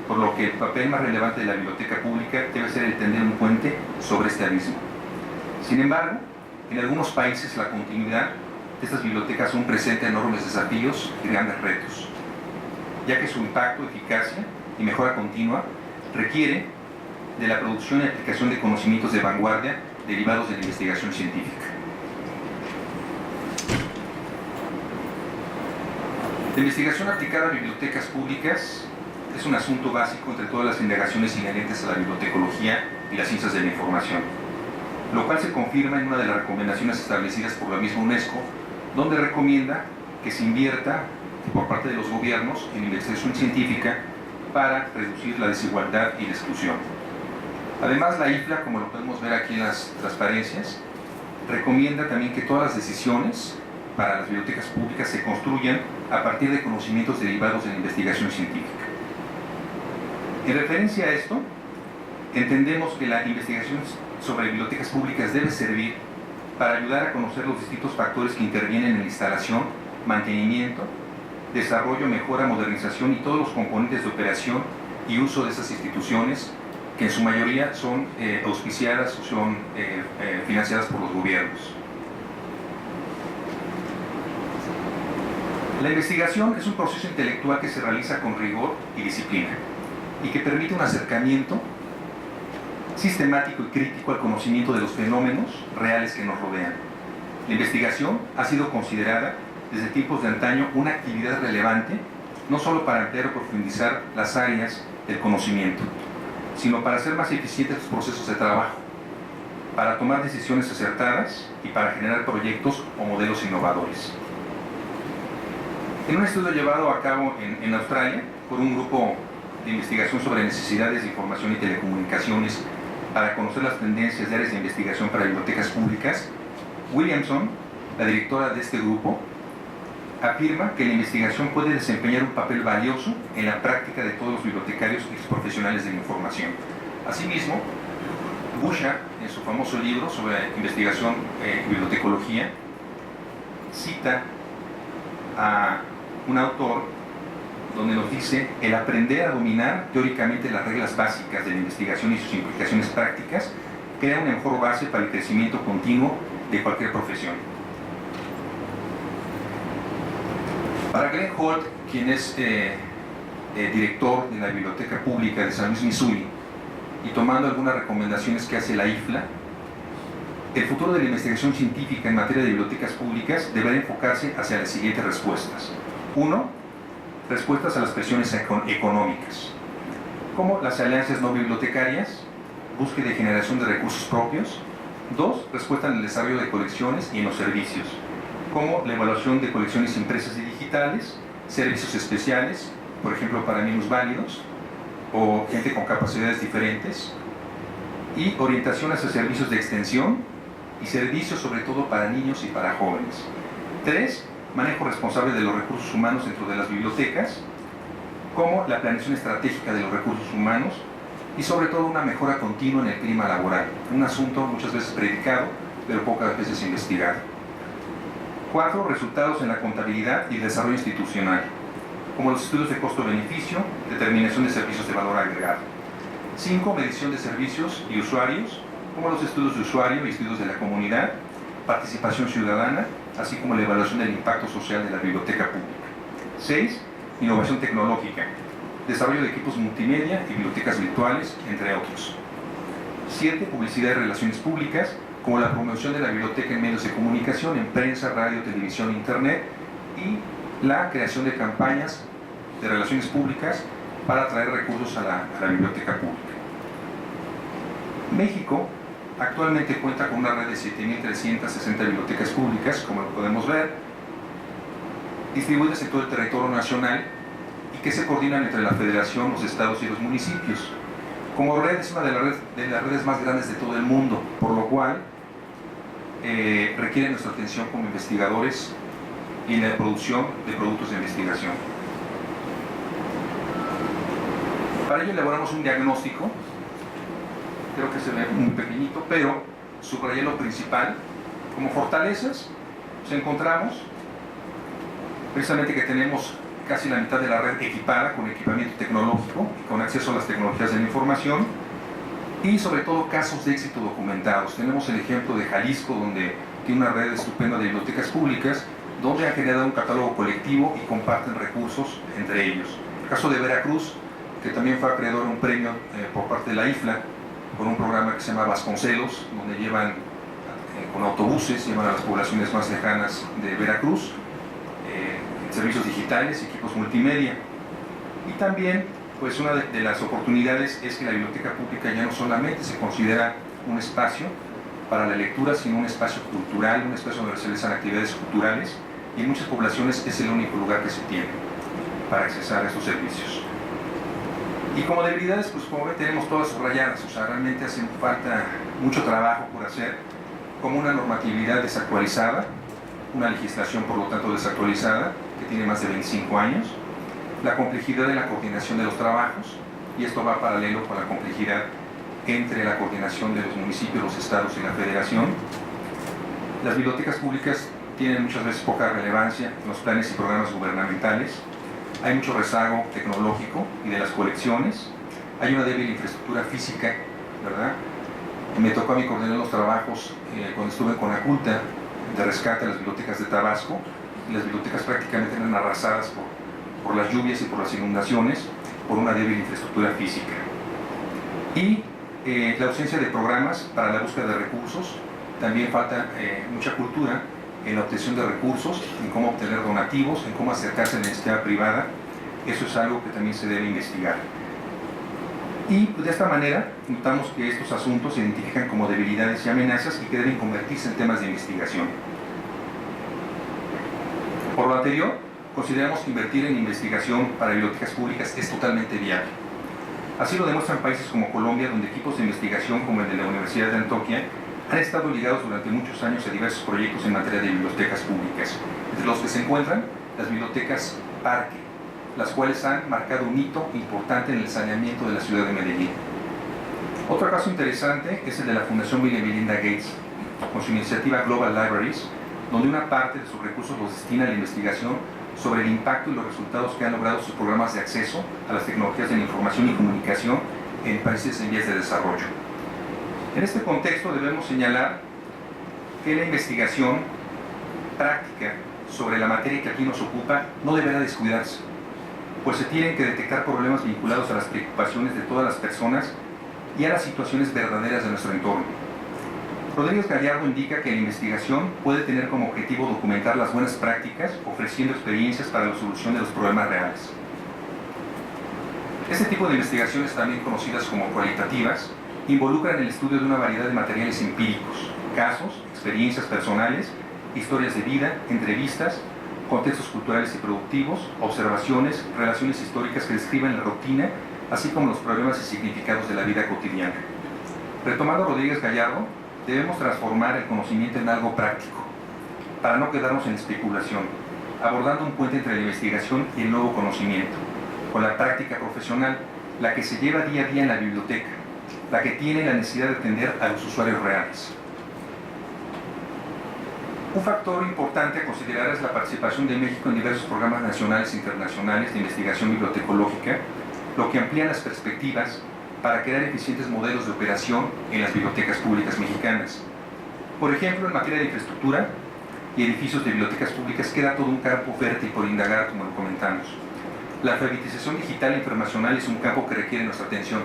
por lo que el papel más relevante de la biblioteca pública debe ser el tender un puente sobre este abismo. Sin embargo, en algunos países la continuidad de estas bibliotecas aún presenta enormes desafíos y grandes retos, ya que su impacto, eficacia y mejora continua requiere de la producción y aplicación de conocimientos de vanguardia derivados de la investigación científica. La investigación aplicada a bibliotecas públicas es un asunto básico entre todas las indagaciones inherentes a la bibliotecología y las ciencias de la información, lo cual se confirma en una de las recomendaciones establecidas por la misma UNESCO, donde recomienda que se invierta por parte de los gobiernos en investigación científica para reducir la desigualdad y la exclusión. Además, la IFLA, como lo podemos ver aquí en las transparencias, recomienda también que todas las decisiones para las bibliotecas públicas se construyan a partir de conocimientos derivados de la investigación científica. En referencia a esto, entendemos que la investigación sobre bibliotecas públicas debe servir para ayudar a conocer los distintos factores que intervienen en la instalación, mantenimiento, desarrollo, mejora, modernización y todos los componentes de operación y uso de esas instituciones, que en su mayoría son auspiciadas o son financiadas por los gobiernos. La investigación es un proceso intelectual que se realiza con rigor y disciplina y que permite un acercamiento sistemático y crítico al conocimiento de los fenómenos reales que nos rodean. La investigación ha sido considerada desde tiempos de antaño una actividad relevante, no solo para ampliar o profundizar las áreas del conocimiento, sino para hacer más eficientes los procesos de trabajo, para tomar decisiones acertadas y para generar proyectos o modelos innovadores. En un estudio llevado a cabo en Australia por un grupo de investigación sobre necesidades de información y telecomunicaciones para conocer las tendencias de áreas de investigación para bibliotecas públicas, Williamson, la directora de este grupo, afirma que la investigación puede desempeñar un papel valioso en la práctica de todos los bibliotecarios y los profesionales de la información. Asimismo, Busha, en su famoso libro sobre investigación y bibliotecología, cita a un autor donde nos dice: el aprender a dominar teóricamente las reglas básicas de la investigación y sus implicaciones prácticas crea una mejor base para el crecimiento continuo de cualquier profesión. Para Glenn Holt, quien es director de la Biblioteca Pública de San Luis, Missouri, y tomando algunas recomendaciones que hace la IFLA, el futuro de la investigación científica en materia de bibliotecas públicas deberá enfocarse hacia las siguientes respuestas. 1. Respuestas a las presiones económicas, como las alianzas no bibliotecarias, búsqueda y generación de recursos propios. 2. Respuesta en el desarrollo de colecciones y en los servicios, como la evaluación de colecciones impresas y digitales, servicios especiales, por ejemplo para minusválidos o gente con capacidades diferentes, y orientación hacia servicios de extensión y servicios sobre todo para niños y para jóvenes. 3. Manejo responsable de los recursos humanos dentro de las bibliotecas, como la planeación estratégica de los recursos humanos y sobre todo una mejora continua en el clima laboral, un asunto muchas veces predicado, pero pocas veces investigado. 4. Resultados en la contabilidad y el desarrollo institucional, como los estudios de costo-beneficio, determinación de servicios de valor agregado. 5. Medición de servicios y usuarios, como los estudios de usuario y estudios de la comunidad, participación ciudadana, así como la evaluación del impacto social de la biblioteca pública. 6. Innovación tecnológica, desarrollo de equipos multimedia y bibliotecas virtuales, entre otros. 7. Publicidad y relaciones públicas, como la promoción de la biblioteca en medios de comunicación, en prensa, radio, televisión, internet, y la creación de campañas de relaciones públicas para atraer recursos a la biblioteca pública. México actualmente cuenta con una red de 7.360 bibliotecas públicas, como lo podemos ver, distribuidas en todo el territorio nacional y que se coordinan entre la Federación, los estados y los municipios. Como red es una de las redes más grandes de todo el mundo, por lo cual requiere nuestra atención como investigadores y la producción de productos de investigación. Para ello elaboramos un diagnóstico, creo que se ve muy pequeñito, pero subrayé lo principal. Como fortalezas, pues encontramos precisamente que tenemos casi la mitad de la red equipada con equipamiento tecnológico y con acceso a las tecnologías de la información, y sobre todo casos de éxito documentados. Tenemos el ejemplo de Jalisco, donde tiene una red estupenda de bibliotecas públicas, donde han generado un catálogo colectivo y comparten recursos entre ellos. El caso de Veracruz, que también fue acreedor a un premio por parte de la IFLA, por un programa que se llama Vasconcelos, donde llevan con autobuses, llevan a las poblaciones más lejanas de Veracruz, servicios digitales, equipos multimedia. Y también, pues una de las oportunidades es que la biblioteca pública ya no solamente se considera un espacio para la lectura, sino un espacio cultural, un espacio donde se realizan actividades culturales, y en muchas poblaciones es el único lugar que se tiene para accesar a estos servicios. Y como debilidades, pues como ven, tenemos todas subrayadas, o sea, realmente hace falta mucho trabajo por hacer, como una normatividad desactualizada, una legislación por lo tanto desactualizada, que tiene más de 25 años, la complejidad de la coordinación de los trabajos, y esto va paralelo con la complejidad entre la coordinación de los municipios, los estados y la federación. Las bibliotecas públicas tienen muchas veces poca relevancia en los planes y programas gubernamentales. Hay mucho rezago tecnológico y de las colecciones. Hay una débil infraestructura física, ¿verdad? Me tocó a mí coordinar los trabajos cuando estuve en Conaculta de rescate a las bibliotecas de Tabasco, y las bibliotecas prácticamente eran arrasadas por las lluvias y por las inundaciones, por una débil infraestructura física. Y la ausencia de programas para la búsqueda de recursos. También falta mucha cultura en la obtención de recursos, en cómo obtener donativos, en cómo acercarse a la iniciativa privada. Eso es algo que también se debe investigar. Y de esta manera notamos que estos asuntos se identifican como debilidades y amenazas y que deben convertirse en temas de investigación. Por lo anterior, consideramos que invertir en investigación para bibliotecas públicas es totalmente viable. Así lo demuestran países como Colombia, donde equipos de investigación como el de la Universidad de Antioquia han estado ligados durante muchos años a diversos proyectos en materia de bibliotecas públicas, entre los que se encuentran las bibliotecas Parque, las cuales han marcado un hito importante en el saneamiento de la ciudad de Medellín. Otro caso interesante es el de la Fundación Bill y Melinda Gates, con su iniciativa Global Libraries, donde una parte de sus recursos los destina a la investigación sobre el impacto y los resultados que han logrado sus programas de acceso a las tecnologías de la información y comunicación en países en vías de desarrollo. En este contexto debemos señalar que la investigación práctica sobre la materia que aquí nos ocupa no deberá descuidarse, pues se tienen que detectar problemas vinculados a las preocupaciones de todas las personas y a las situaciones verdaderas de nuestro entorno. Rodríguez Gallardo indica que la investigación puede tener como objetivo documentar las buenas prácticas, ofreciendo experiencias para la solución de los problemas reales. Este tipo de investigaciones, también conocidas como cualitativas, involucran el estudio de una variedad de materiales empíricos, casos, experiencias personales, historias de vida, entrevistas, contextos culturales y productivos, observaciones, relaciones históricas que describen la rutina, así como los problemas y significados de la vida cotidiana. Retomando Rodríguez Gallardo, debemos transformar el conocimiento en algo práctico, para no quedarnos en especulación, abordando un puente entre la investigación y el nuevo conocimiento, con la práctica profesional, la que se lleva día a día en la biblioteca, la que tiene la necesidad de atender a los usuarios reales. Un factor importante a considerar es la participación de México en diversos programas nacionales e internacionales de investigación bibliotecológica, lo que amplía las perspectivas para crear eficientes modelos de operación en las bibliotecas públicas mexicanas. Por ejemplo, en materia de infraestructura y edificios de bibliotecas públicas queda todo un campo fértil por indagar, como lo comentamos. La alfabetización digital e informacional es un campo que requiere nuestra atención.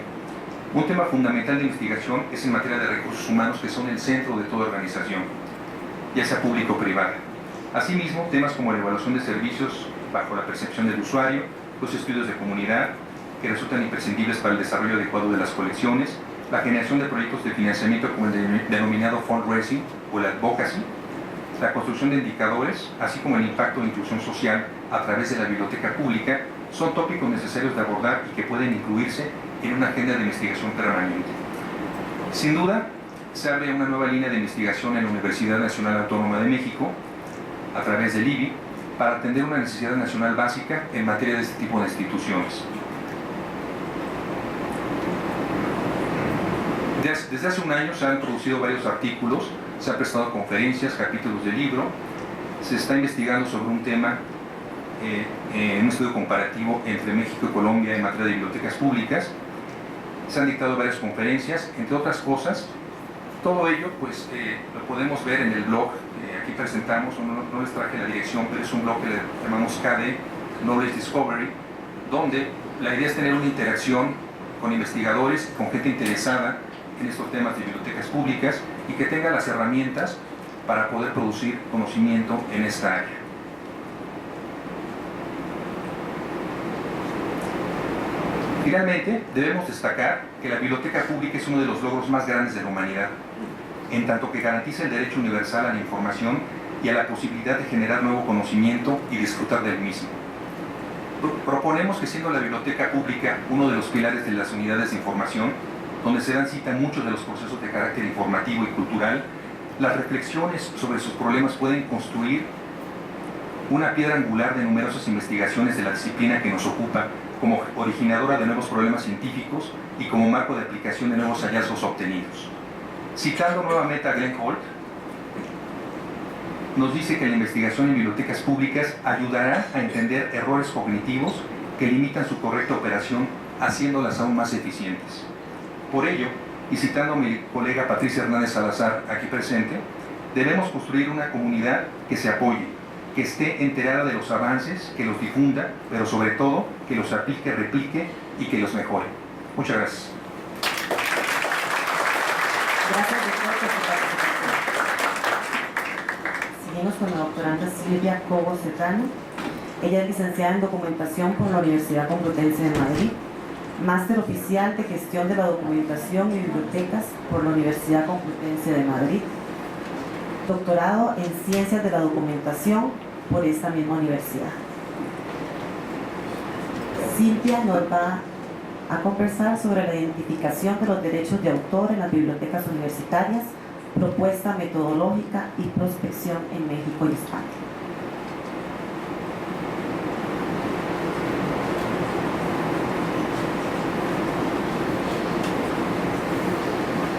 Un tema fundamental de investigación es en materia de recursos humanos, que son el centro de toda organización, ya sea público o privada. Asimismo, temas como la evaluación de servicios bajo la percepción del usuario, los estudios de comunidad, que resultan imprescindibles para el desarrollo adecuado de las colecciones, la generación de proyectos de financiamiento como el denominado fundraising o la advocacy, la construcción de indicadores, así como el impacto de inclusión social a través de la biblioteca pública, son tópicos necesarios de abordar y que pueden incluirse en una agenda de investigación permanente. Sin duda, se abre una nueva línea de investigación en la Universidad Nacional Autónoma de México, a través del IBI, para atender una necesidad nacional básica en materia de este tipo de instituciones. Desde hace un año se han producido varios artículos, se han prestado conferencias, capítulos de libro, se está investigando sobre un tema en un estudio comparativo entre México y Colombia en materia de bibliotecas públicas. Se han dictado varias conferencias, entre otras cosas. Todo ello pues lo podemos ver en el blog que aquí presentamos. No les traje la dirección, pero es un blog que le llamamos KD, Knowledge Discovery, donde la idea es tener una interacción con investigadores, con gente interesada en estos temas de bibliotecas públicas y que tenga las herramientas para poder producir conocimiento en esta área. Finalmente, debemos destacar que la biblioteca pública es uno de los logros más grandes de la humanidad, en tanto que garantiza el derecho universal a la información y a la posibilidad de generar nuevo conocimiento y disfrutar del mismo. Proponemos que, siendo la biblioteca pública uno de los pilares de las unidades de información, donde se dan cita muchos de los procesos de carácter informativo y cultural, las reflexiones sobre sus problemas pueden construir una piedra angular de numerosas investigaciones de la disciplina que nos ocupa, como originadora de nuevos problemas científicos y como marco de aplicación de nuevos hallazgos obtenidos. Citando nuevamente a Glenn Holt, nos dice que la investigación en bibliotecas públicas ayudará a entender errores cognitivos que limitan su correcta operación, haciéndolas aún más eficientes. Por ello, y citando a mi colega Patricia Hernández Salazar, aquí presente, debemos construir una comunidad que se apoye, que esté enterada de los avances, que los difunda, pero sobre todo que los aplique, replique y que los mejore. Muchas gracias. Gracias, doctor, por su participación. Seguimos con la doctoranda Silvia Cobos Serrano. Ella es licenciada en Documentación por la Universidad Complutense de Madrid, máster oficial de Gestión de la Documentación y Bibliotecas por la Universidad Complutense de Madrid, doctorado en Ciencias de la Documentación por esta misma universidad. Silvia nos va a conversar sobre la identificación de los derechos de autor en las bibliotecas universitarias, propuesta metodológica y prospección en México y España.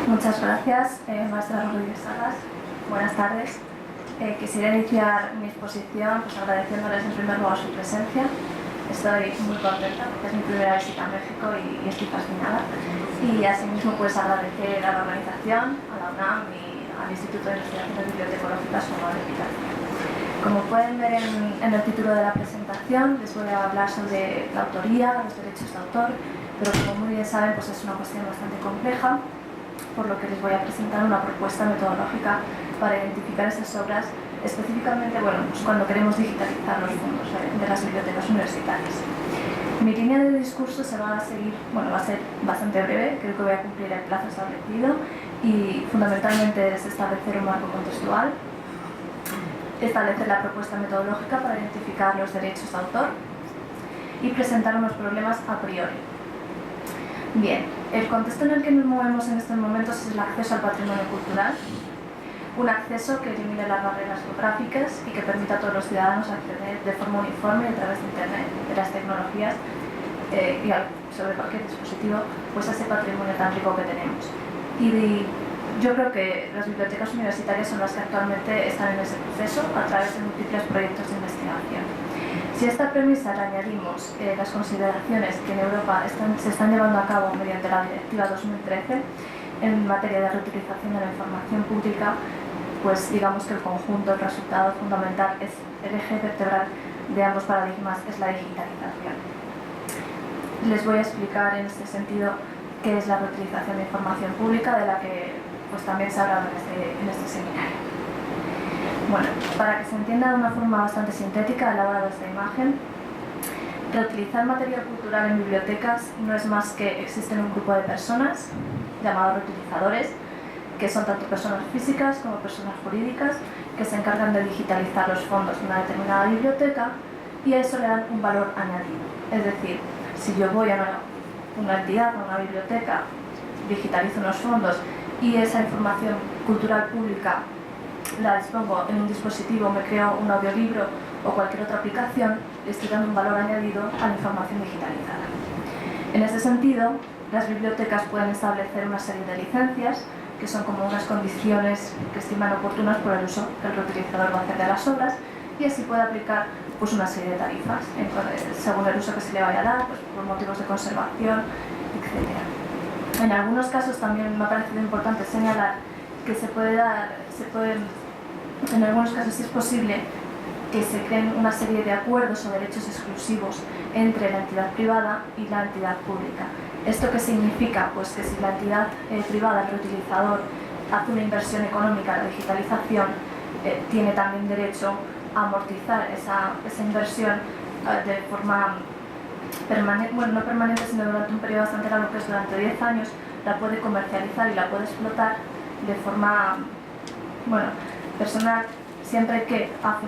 Muchas gracias, maestra Rodríguez Salas. Buenas tardes. Quisiera iniciar mi exposición agradeciéndoles en primer lugar su presencia. Estoy muy contenta porque es mi primera visita a México y estoy fascinada. Y asimismo agradecer a la organización, a la UNAM y al Instituto de Investigaciones Bibliotecológicas su amable invitación. Como pueden ver en el título de la presentación, les voy a hablar sobre la autoría, los derechos de autor, pero como muy bien saben, es una cuestión bastante compleja, por lo que les voy a presentar una propuesta metodológica para identificar esas obras, específicamente cuando queremos digitalizar los fondos de las bibliotecas universitarias. Mi línea de discurso va a ser bastante breve, creo que voy a cumplir el plazo establecido, y fundamentalmente es establecer un marco contextual, establecer la propuesta metodológica para identificar los derechos de autor y presentar unos problemas a priori. Bien, el contexto en el que nos movemos en estos momentos es el acceso al patrimonio cultural, un acceso que elimine las barreras geográficas y que permita a todos los ciudadanos acceder de forma uniforme a través de Internet, de las tecnologías y sobre cualquier dispositivo, a ese patrimonio tan rico que tenemos. Y yo creo que las bibliotecas universitarias son las que actualmente están en ese proceso a través de múltiples proyectos de investigación. Si a esta premisa le añadimos las consideraciones que en Europa se están llevando a cabo mediante la Directiva 2013 en materia de reutilización de la información pública, digamos que el conjunto, el resultado fundamental, es el eje vertebral de ambos paradigmas, es la digitalización. Les voy a explicar en este sentido qué es la reutilización de información pública, de la que también se ha hablado en este seminario. Bueno, para que se entienda de una forma bastante sintética, he elaborado esta imagen. Reutilizar material cultural en bibliotecas no es más que existen un grupo de personas llamados reutilizadores, que son tanto personas físicas como personas jurídicas, que se encargan de digitalizar los fondos de una determinada biblioteca y a eso le dan un valor añadido. Es decir, si yo voy a una entidad, a una biblioteca, digitalizo unos fondos y esa información cultural pública la dispongo en un dispositivo, me creo un audiolibro o cualquier otra aplicación, le estoy dando un valor añadido a la información digitalizada. En ese sentido, las bibliotecas pueden establecer una serie de licencias que son como unas condiciones que estiman oportunas por el uso que el reutilizador va a hacer de las obras, y así puede aplicar una serie de tarifas según el uso que se le vaya a dar, por motivos de conservación, etc. En algunos casos también me ha parecido importante señalar que en algunos casos sí es posible que se creen una serie de acuerdos o derechos exclusivos entre la entidad privada y la entidad pública. ¿Esto qué significa? Pues que si la entidad privada, el reutilizador, hace una inversión económica en la digitalización, tiene también derecho a amortizar esa inversión de forma permanente, no permanente, sino durante un periodo bastante largo, que es durante 10 años, la puede comercializar y la puede explotar de forma personal, siempre que a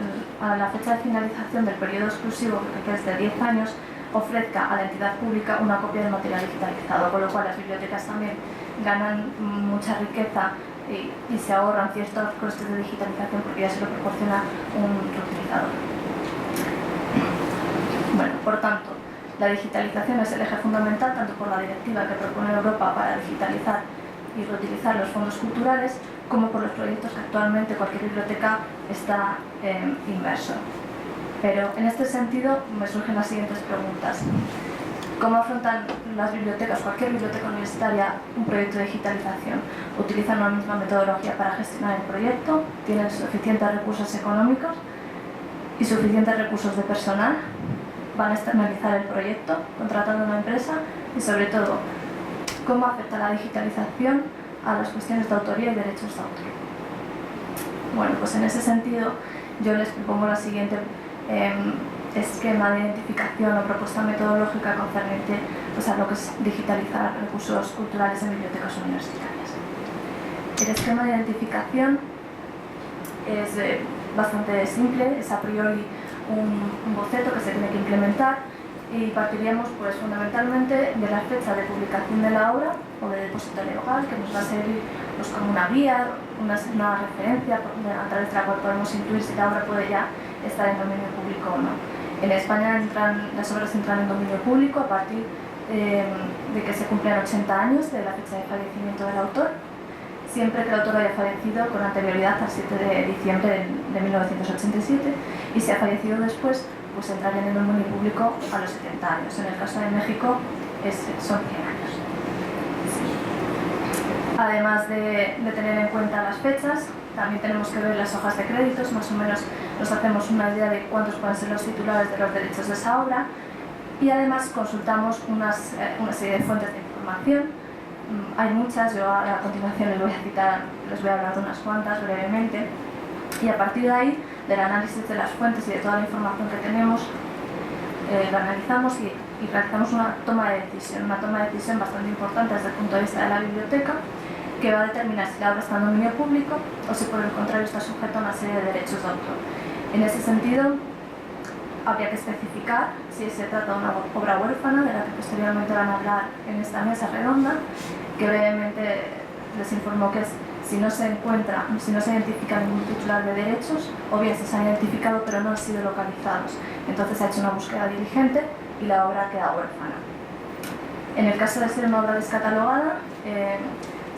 la fecha de finalización del periodo exclusivo, que es de 10 años, ofrezca a la entidad pública una copia del material digitalizado, con lo cual las bibliotecas también ganan mucha riqueza y se ahorran ciertos costes de digitalización porque ya se lo proporciona un reutilizador. Bueno, por tanto, la digitalización es el eje fundamental tanto por la directiva que propone Europa para digitalizar y reutilizar los fondos culturales, como por los proyectos que actualmente cualquier biblioteca está inmerso. Pero en este sentido me surgen las siguientes preguntas. ¿Cómo afrontan las bibliotecas, cualquier biblioteca universitaria, un proyecto de digitalización? ¿Utilizan una misma metodología para gestionar el proyecto? ¿Tienen suficientes recursos económicos y suficientes recursos de personal? ¿Van a externalizar el proyecto contratando una empresa? Y sobre todo, ¿cómo afecta la digitalización a las cuestiones de autoría y derechos de autor? Bueno, pues en ese sentido yo les propongo la siguiente esquema de identificación o propuesta metodológica concerniente pues, a lo que es digitalizar recursos culturales en bibliotecas universitarias. El esquema de identificación es bastante simple, es a priori un boceto que se tiene que implementar y partiríamos pues, fundamentalmente de la fecha de publicación de la obra o de depósito legal, que nos va a servir pues, como una guía, una referencia a través de la cual podemos intuir si la obra puede ya estar en dominio público o no. En España las obras entran en dominio público a partir de que se cumplen 80 años de la fecha de fallecimiento del autor, siempre que el autor haya fallecido con anterioridad al 7 de diciembre de 1987 y si ha fallecido después, pues entrarían en dominio público a los 70 años. En el caso de México son 100 años. Además de tener en cuenta las fechas, también tenemos que ver las hojas de créditos, más o menos nos hacemos una idea de cuántos pueden ser los titulares de los derechos de esa obra y además consultamos una serie de fuentes de información. Hay muchas, yo a continuación les voy a hablar de unas cuantas brevemente y a partir de ahí, del análisis de las fuentes y de toda la información que tenemos, lo analizamos y realizamos una toma de decisión bastante importante desde el punto de vista de la biblioteca, que va a determinar si la obra está en dominio público o si por el contrario está sujeta a una serie de derechos de autor. En ese sentido, habría que especificar si se trata de una obra huérfana, de la que posteriormente van a hablar en esta mesa redonda, que brevemente les informo que es si no se identifica ningún titular de derechos, o bien si se han identificado pero no han sido localizados. Entonces se ha hecho una búsqueda diligente y la obra queda huérfana. En el caso de ser una obra descatalogada,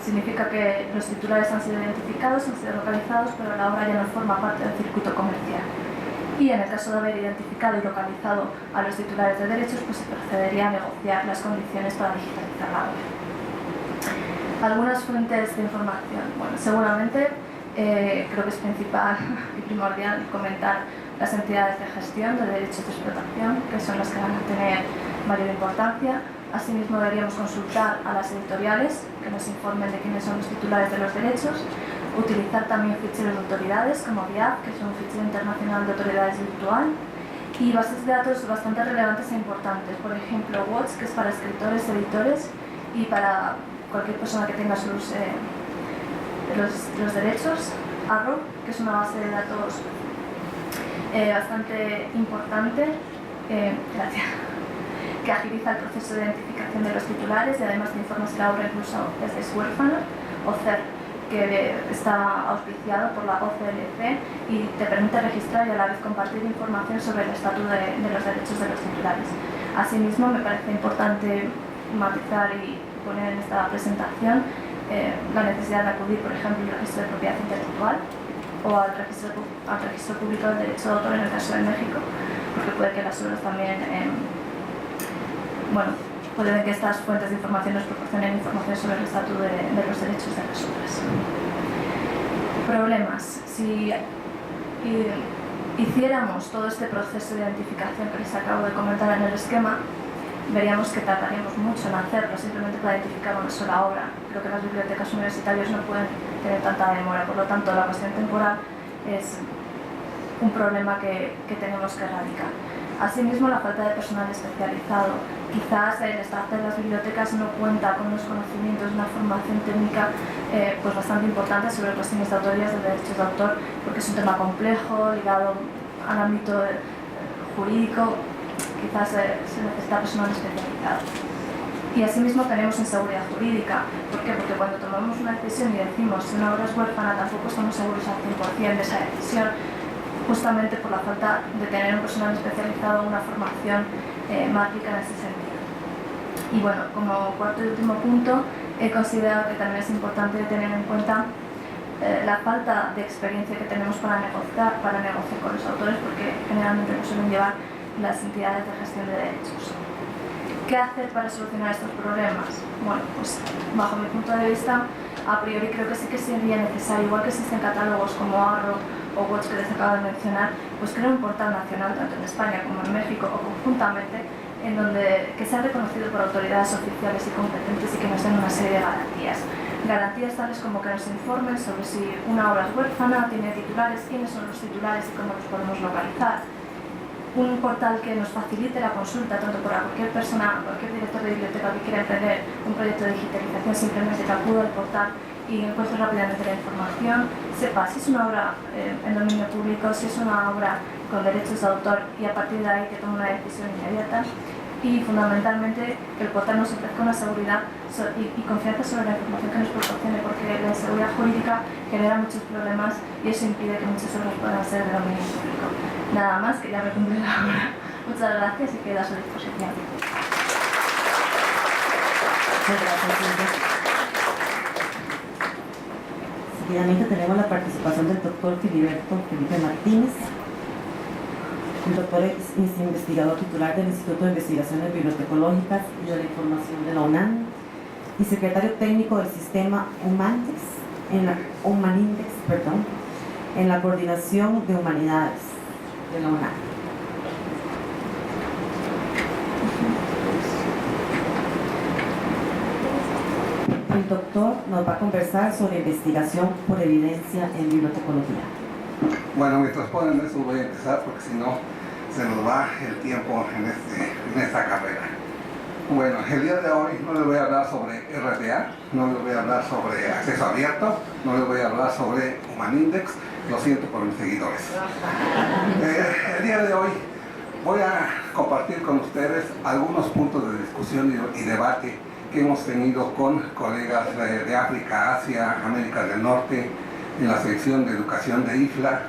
significa que los titulares han sido identificados, han sido localizados, pero la obra ya no forma parte del circuito comercial. Y en el caso de haber identificado y localizado a los titulares de derechos, pues se procedería a negociar las condiciones para digitalizar la obra. Algunas fuentes de información. Bueno, seguramente creo que es principal y primordial comentar las entidades de gestión de derechos de explotación, que son las que van a tener mayor importancia. Asimismo, deberíamos consultar a las editoriales que nos informen de quiénes son los titulares de los derechos, utilizar también ficheros de autoridades como BIAF, que es un fichero internacional de autoridades virtual, y bases de datos bastante relevantes e importantes, por ejemplo WOTS, que es para escritores, editores y para cualquier persona que tenga los derechos, Arrow, que es una base de datos bastante importante, que agiliza el proceso de identificación de los titulares y además te informa si la obra incluso es huérfana, OCER, que está auspiciado por la OCLC y te permite registrar y a la vez compartir información sobre el estatus de los derechos de los titulares. Asimismo, me parece importante matizar y poner en esta presentación la necesidad de acudir, por ejemplo, al registro de propiedad intelectual o al registro público del derecho de autor en el caso de México, porque puede que las obras también puede que estas fuentes de información nos proporcionen información sobre el estatus de los derechos de las obras. Problemas. Si hiciéramos todo este proceso de identificación que les acabo de comentar en el esquema, veríamos que tardaríamos mucho en hacerlo, simplemente para identificar una sola obra. Creo que las bibliotecas universitarias no pueden tener tanta demora, por lo tanto la cuestión temporal es un problema que tenemos que erradicar. Asimismo, la falta de personal especializado. Quizás el staff de las bibliotecas no cuenta con unos conocimientos, una formación técnica pues bastante importante sobre cuestiones de autorías, de derechos de autor, porque es un tema complejo, ligado al ámbito jurídico. Quizás se necesita personal especializado. Y asimismo tenemos inseguridad jurídica. ¿Por qué? Porque cuando tomamos una decisión y decimos si una obra es huérfana, tampoco estamos seguros al 100% de esa decisión, justamente por la falta de tener un personal especializado, una formación más rica en ese sentido. Y bueno, como cuarto y último punto, he considerado que también es importante tener en cuenta la falta de experiencia que tenemos para negociar con los autores, porque generalmente no suelen llevar las entidades de gestión de derechos. ¿Qué hacer para solucionar estos problemas? Bueno, pues bajo mi punto de vista, a priori creo que sí que sería necesario, igual que existen catálogos como Arro o Watch que les acabo de mencionar, pues crear un portal nacional tanto en España como en México o conjuntamente, en donde que sea reconocido por autoridades oficiales y competentes y que nos den una serie de garantías. Garantías tales como que nos informen sobre si una obra es huérfana, tiene titulares, quiénes son los titulares y cómo los podemos localizar. Un portal que nos facilite la consulta tanto para cualquier persona, cualquier director de biblioteca que quiera emprender un proyecto de digitalización, simplemente que acuda al portal y encuentre rápidamente la información, sepa si es una obra en dominio público, si es una obra con derechos de autor y a partir de ahí que tome una decisión inmediata. Y fundamentalmente que el portal nos ofrezca una seguridad y confianza sobre la información que nos proporcione, porque la inseguridad jurídica genera muchos problemas y eso impide que muchas obras puedan ser de dominio público. Nada más, que ya me cumplí la hora. Muchas gracias y quedo a su disposición. Muchas gracias, Silvia. Seguidamente tenemos la participación del doctor Felipe Martínez. El doctor es investigador titular del Instituto de Investigaciones Bibliotecológicas y de la Información de la UNAM y secretario técnico del sistema Humanindex en la Coordinación de Humanidades de la UNAM. El doctor nos va a conversar sobre investigación por evidencia en bibliotecología. Bueno, mientras ponen eso voy a empezar porque si no se nos va el tiempo en esta carrera. Bueno, el día de hoy no les voy a hablar sobre RDA, no les voy a hablar sobre acceso abierto, no les voy a hablar sobre Humanindex, lo siento por mis seguidores. El día de hoy voy a compartir con ustedes algunos puntos de discusión y debate que hemos tenido con colegas de África, Asia, América del Norte, en la sección de educación de IFLA,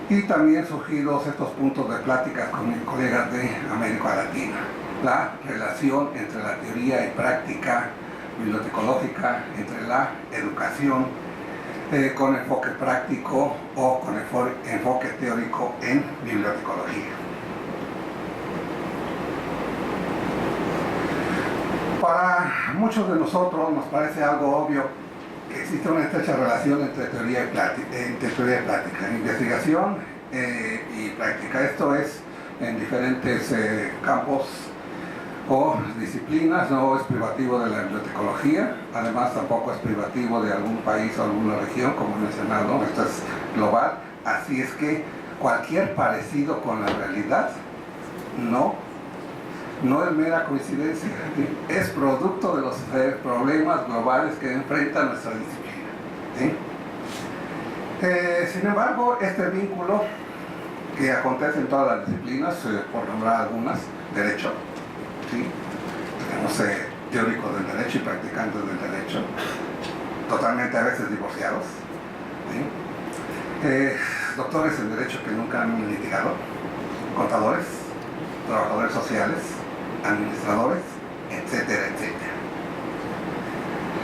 y también surgidos estos puntos de plática con mis colegas de América Latina. La relación entre la teoría y práctica bibliotecológica, entre la educación con enfoque práctico o con enfoque teórico en bibliotecología. Para muchos de nosotros nos parece algo obvio que existe una estrecha relación entre teoría y práctica, investigación y práctica. Esto es en diferentes campos o disciplinas, no es privativo de la bibliotecología, además tampoco es privativo de algún país o alguna región, como he mencionado, esto es global, así es que cualquier parecido con la realidad no es mera coincidencia, es producto de los problemas globales que enfrenta nuestra disciplina, ¿sí? Sin embargo, este vínculo que acontece en todas las disciplinas, por nombrar algunas, derecho, ¿sí? Tenemos teóricos del derecho y practicantes del derecho, totalmente a veces divorciados, ¿sí? Doctores en derecho que nunca han litigado, contadores, trabajadores sociales, administradores, etcétera, etcétera.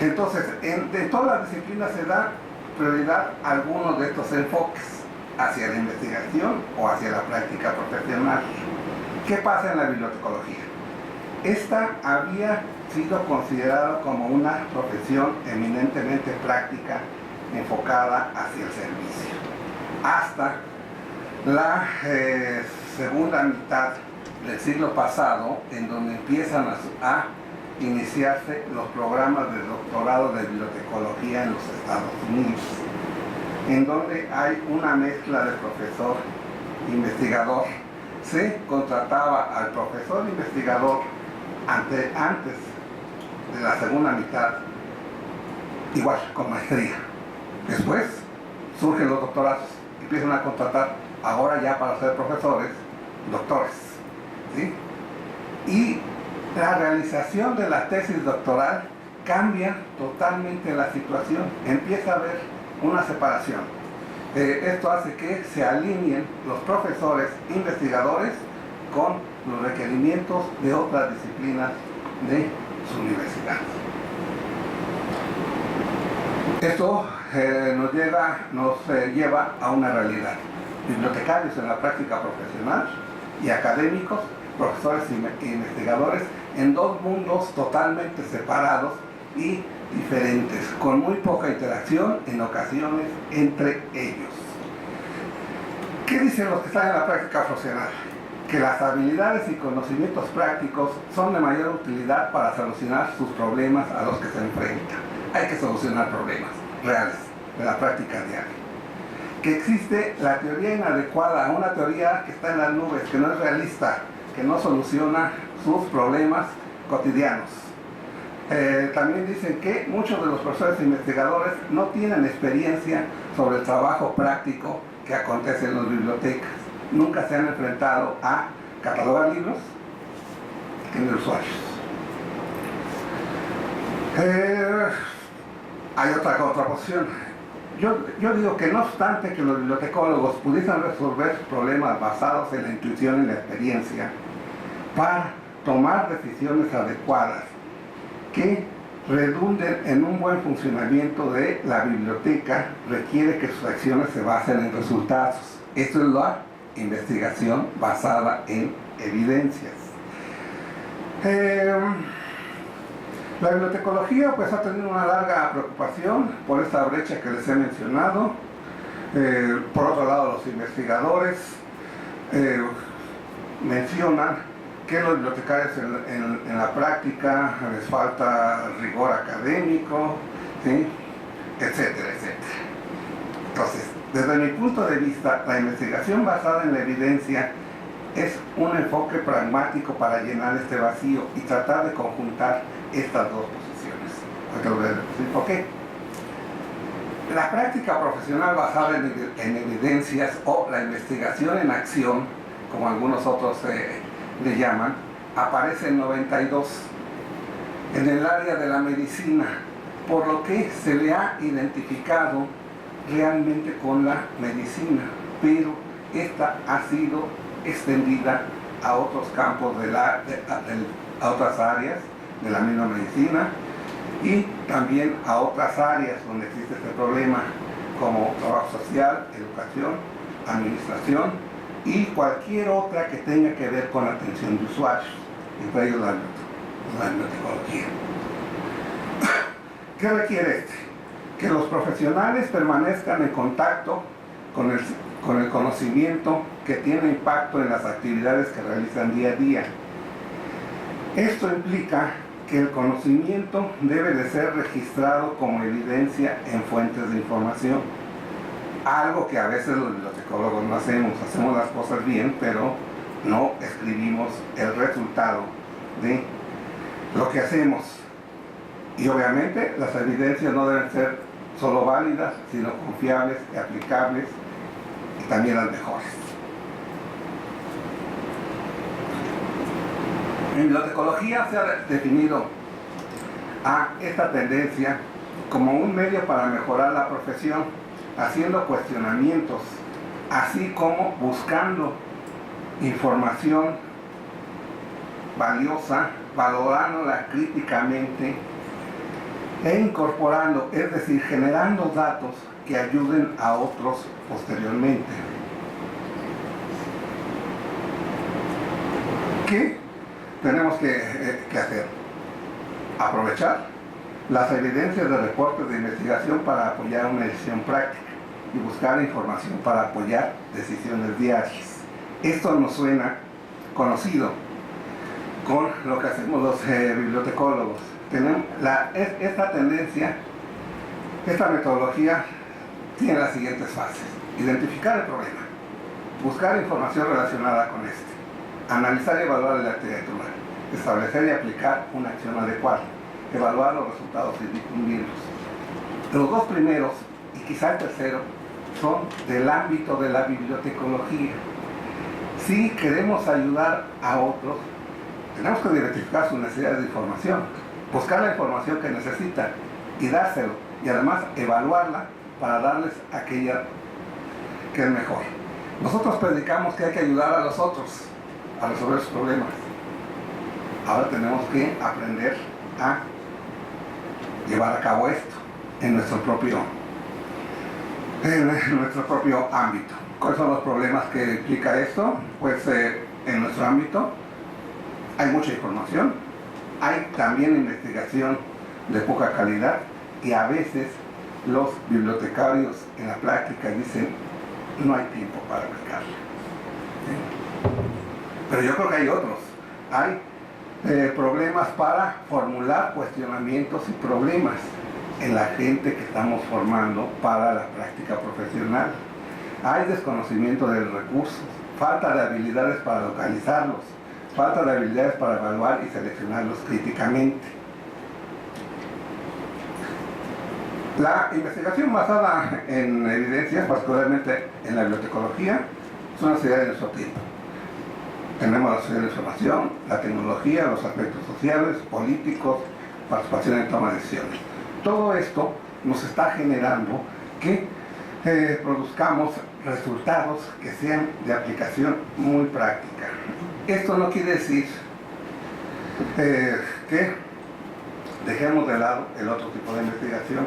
Entonces, en todas las disciplinas se da prioridad a algunos de estos enfoques hacia la investigación o hacia la práctica profesional. ¿Qué pasa en la bibliotecología? Esta había sido considerada como una profesión eminentemente práctica enfocada hacia el servicio, hasta la segunda mitad del siglo pasado, en donde empiezan a iniciarse los programas de doctorado de bibliotecología en los Estados Unidos, en donde hay una mezcla de profesor investigador, se contrataba al profesor investigador antes de la segunda mitad, igual, con maestría. Después surgen los doctorados, empiezan a contratar ahora ya para ser profesores, doctores, ¿sí? Y la realización de la tesis doctoral cambia totalmente la situación, empieza a haber una separación. Esto hace que se alineen los profesores investigadores con los requerimientos de otras disciplinas de su universidad. Esto nos lleva a una realidad. Bibliotecarios en la práctica profesional y académicos, profesores e investigadores, en dos mundos totalmente separados y diferentes, con muy poca interacción en ocasiones entre ellos. ¿Qué dicen los que están en la práctica profesional? Que las habilidades y conocimientos prácticos son de mayor utilidad para solucionar sus problemas a los que se enfrentan. Hay que solucionar problemas reales de la práctica diaria. Que existe la teoría inadecuada, una teoría que está en las nubes, que no es realista, que no soluciona sus problemas cotidianos. También dicen que muchos de los profesores e investigadores no tienen experiencia sobre el trabajo práctico que acontece en las bibliotecas. Nunca se han enfrentado a catalogar libros y tener usuarios. Hay otra contraposición. Yo digo que no obstante que los bibliotecólogos pudiesen resolver problemas basados en la intuición y la experiencia para tomar decisiones adecuadas que redunden en un buen funcionamiento de la biblioteca, requiere que sus acciones se basen en resultados. Esto es la investigación basada en evidencias. La bibliotecología pues ha tenido una larga preocupación por esta brecha que les he mencionado. Por otro lado, los investigadores mencionan que los bibliotecarios en la práctica les falta rigor académico, ¿sí? Etcétera, etcétera. Entonces, desde mi punto de vista, la investigación basada en la evidencia es un enfoque pragmático para llenar este vacío y tratar de conjuntar estas dos posiciones. Ahorita lo voy a decir por qué. La práctica profesional basada en evidencias o la investigación en acción, como algunos otros le llaman, aparece en 92 en el área de la medicina, por lo que se le ha identificado realmente con la medicina, pero esta ha sido extendida a otros campos a otras áreas de la misma medicina y también a otras áreas donde existe este problema, como trabajo social, educación, administración y cualquier otra que tenga que ver con atención de usuarios, entre ellos la bibliotecología. ¿Qué requiere este? Que los profesionales permanezcan en contacto con el conocimiento que tiene impacto en las actividades que realizan día a día. Esto implica que el conocimiento debe de ser registrado como evidencia en fuentes de información. Algo que a veces los bibliotecólogos no hacemos. Hacemos las cosas bien, pero no escribimos el resultado de lo que hacemos. Y obviamente las evidencias no deben ser solo válidas, sino confiables y aplicables, y también las mejores. En bibliotecología se ha definido a esta tendencia como un medio para mejorar la profesión, haciendo cuestionamientos, así como buscando información valiosa, valorándola críticamente e incorporando, es decir, generando datos que ayuden a otros posteriormente. ¿Qué tenemos que hacer? Aprovechar las evidencias de reportes de investigación para apoyar una decisión práctica y buscar información para apoyar decisiones diarias. Esto nos suena conocido con lo que hacemos los bibliotecólogos. Tenemos esta tendencia, esta metodología tiene las siguientes fases. Identificar el problema, buscar información relacionada con este, analizar y evaluar la literatura, establecer y aplicar una acción adecuada, evaluar los resultados y difundirlos. Los dos primeros, y quizá el tercero, son del ámbito de la bibliotecología. Si queremos ayudar a otros, tenemos que identificar sus necesidades de información, buscar la información que necesitan y dárselo, y además evaluarla para darles aquella que es mejor. Nosotros predicamos que hay que ayudar a los otros a resolver sus problemas. Ahora tenemos que aprender a llevar a cabo esto en nuestro propio ámbito. ¿Cuáles son los problemas que implica esto? Pues en nuestro ámbito hay mucha información, hay también investigación de poca calidad y a veces los bibliotecarios en la práctica dicen no hay tiempo para aplicarla. ¿Sí? Pero yo creo que hay otros. Hay problemas para formular cuestionamientos y problemas en la gente que estamos formando para la práctica profesional. Hay desconocimiento de los recursos, falta de habilidades para localizarlos, falta de habilidades para evaluar y seleccionarlos críticamente. La investigación basada en evidencias, particularmente en la bibliotecología, es una necesidad de nuestro tiempo. Tenemos la sociedad de la información, la tecnología, los aspectos sociales, políticos, participación en toma de decisiones. Todo esto nos está generando que produzcamos resultados que sean de aplicación muy práctica. Esto no quiere decir que dejemos de lado el otro tipo de investigación.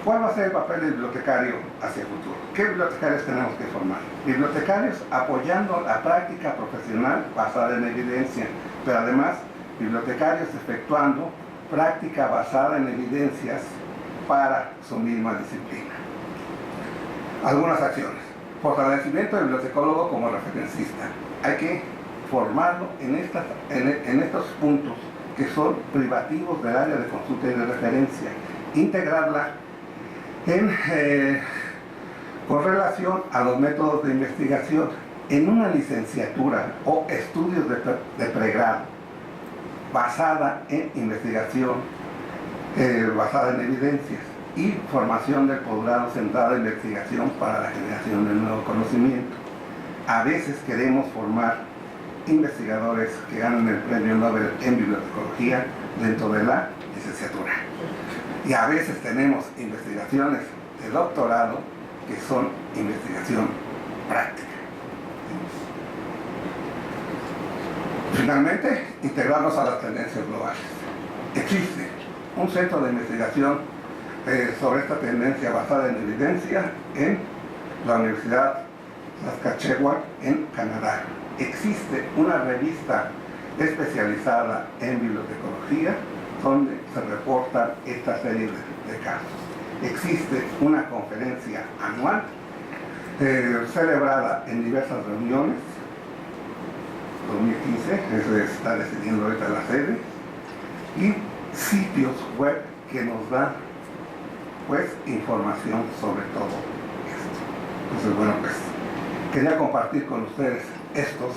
¿Cuál va a ser el papel del bibliotecario hacia el futuro? ¿Qué bibliotecarios tenemos que formar? Bibliotecarios apoyando la práctica profesional basada en evidencia, pero además bibliotecarios efectuando práctica basada en evidencias para su misma disciplina. Algunas acciones. Fortalecimiento del bibliotecólogo como referencista. Hay que formarlo en estos puntos que son privativos del área de consulta y de referencia. Integrarla con relación a los métodos de investigación en una licenciatura o estudios de pregrado basada en investigación, basada en evidencias, y formación del posgrado centrada en investigación para la generación de nuevo conocimiento. A veces queremos formar investigadores que ganan el premio Nobel en bibliotecología dentro de la licenciatura. Y a veces tenemos investigaciones de doctorado que son investigación práctica. Finalmente, integrarnos a las tendencias globales. Existe un centro de investigación sobre esta tendencia basada en evidencia en la Universidad Saskatchewan en Canadá. Existe una revista especializada en bibliotecología donde se reportan esta serie de casos. Existe una conferencia anual celebrada en diversas reuniones. 2015 se está decidiendo ahorita la sede, y sitios web que nos dan pues información sobre todo esto. Entonces, bueno, pues quería compartir con ustedes estos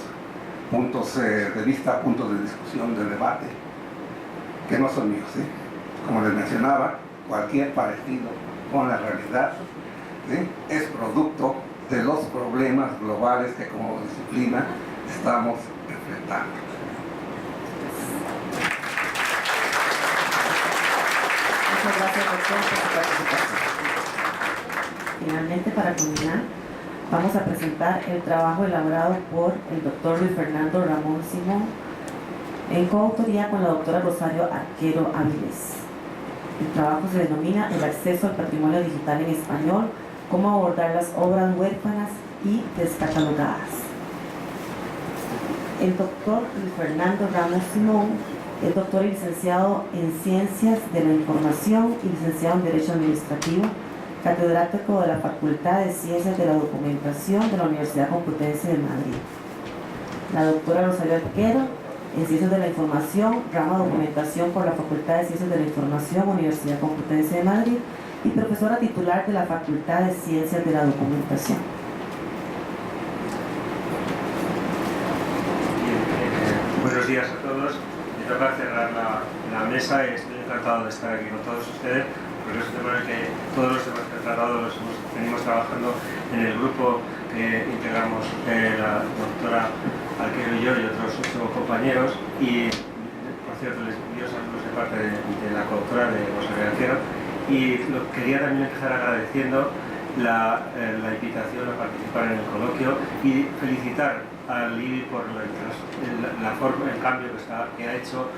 puntos de vista, puntos de discusión, de debate, que no son míos, ¿sí? Como les mencionaba, cualquier parecido con la realidad, ¿sí?, es producto de los problemas globales que como disciplina estamos enfrentando. Muchas gracias, doctor, por su participación. Finalmente, para culminar, vamos a presentar el trabajo elaborado por el doctor Luis Fernando Ramón Simón en coautoría con la doctora Rosario Arquero Áviles. El trabajo se denomina El acceso al patrimonio digital en español, cómo abordar las obras huérfanas y descatalogadas. El doctor Luis Fernando Ramos Simón es doctor y licenciado en Ciencias de la Información y licenciado en Derecho Administrativo, catedrático de la Facultad de Ciencias de la Documentación de la Universidad Complutense de Madrid. La doctora Rosario Arquero en Ciencias de la Información, rama Documentación por la Facultad de Ciencias de la Información, Universidad Complutense de Madrid, y profesora titular de la Facultad de Ciencias de la Documentación. buenos días a todos. Me toca cerrar la mesa y estoy encantado de estar aquí con todos ustedes, porque es un tema en el que todos los temas que he tratado los venimos trabajando en el grupo que integramos la doctora Arquero y yo y otros 8 compañeros, y por cierto les envío saludos de parte de la coautora de José Arquero, y quería también empezar agradeciendo la invitación a participar en el coloquio y felicitar al IBI por la forma, el cambio que ha hecho.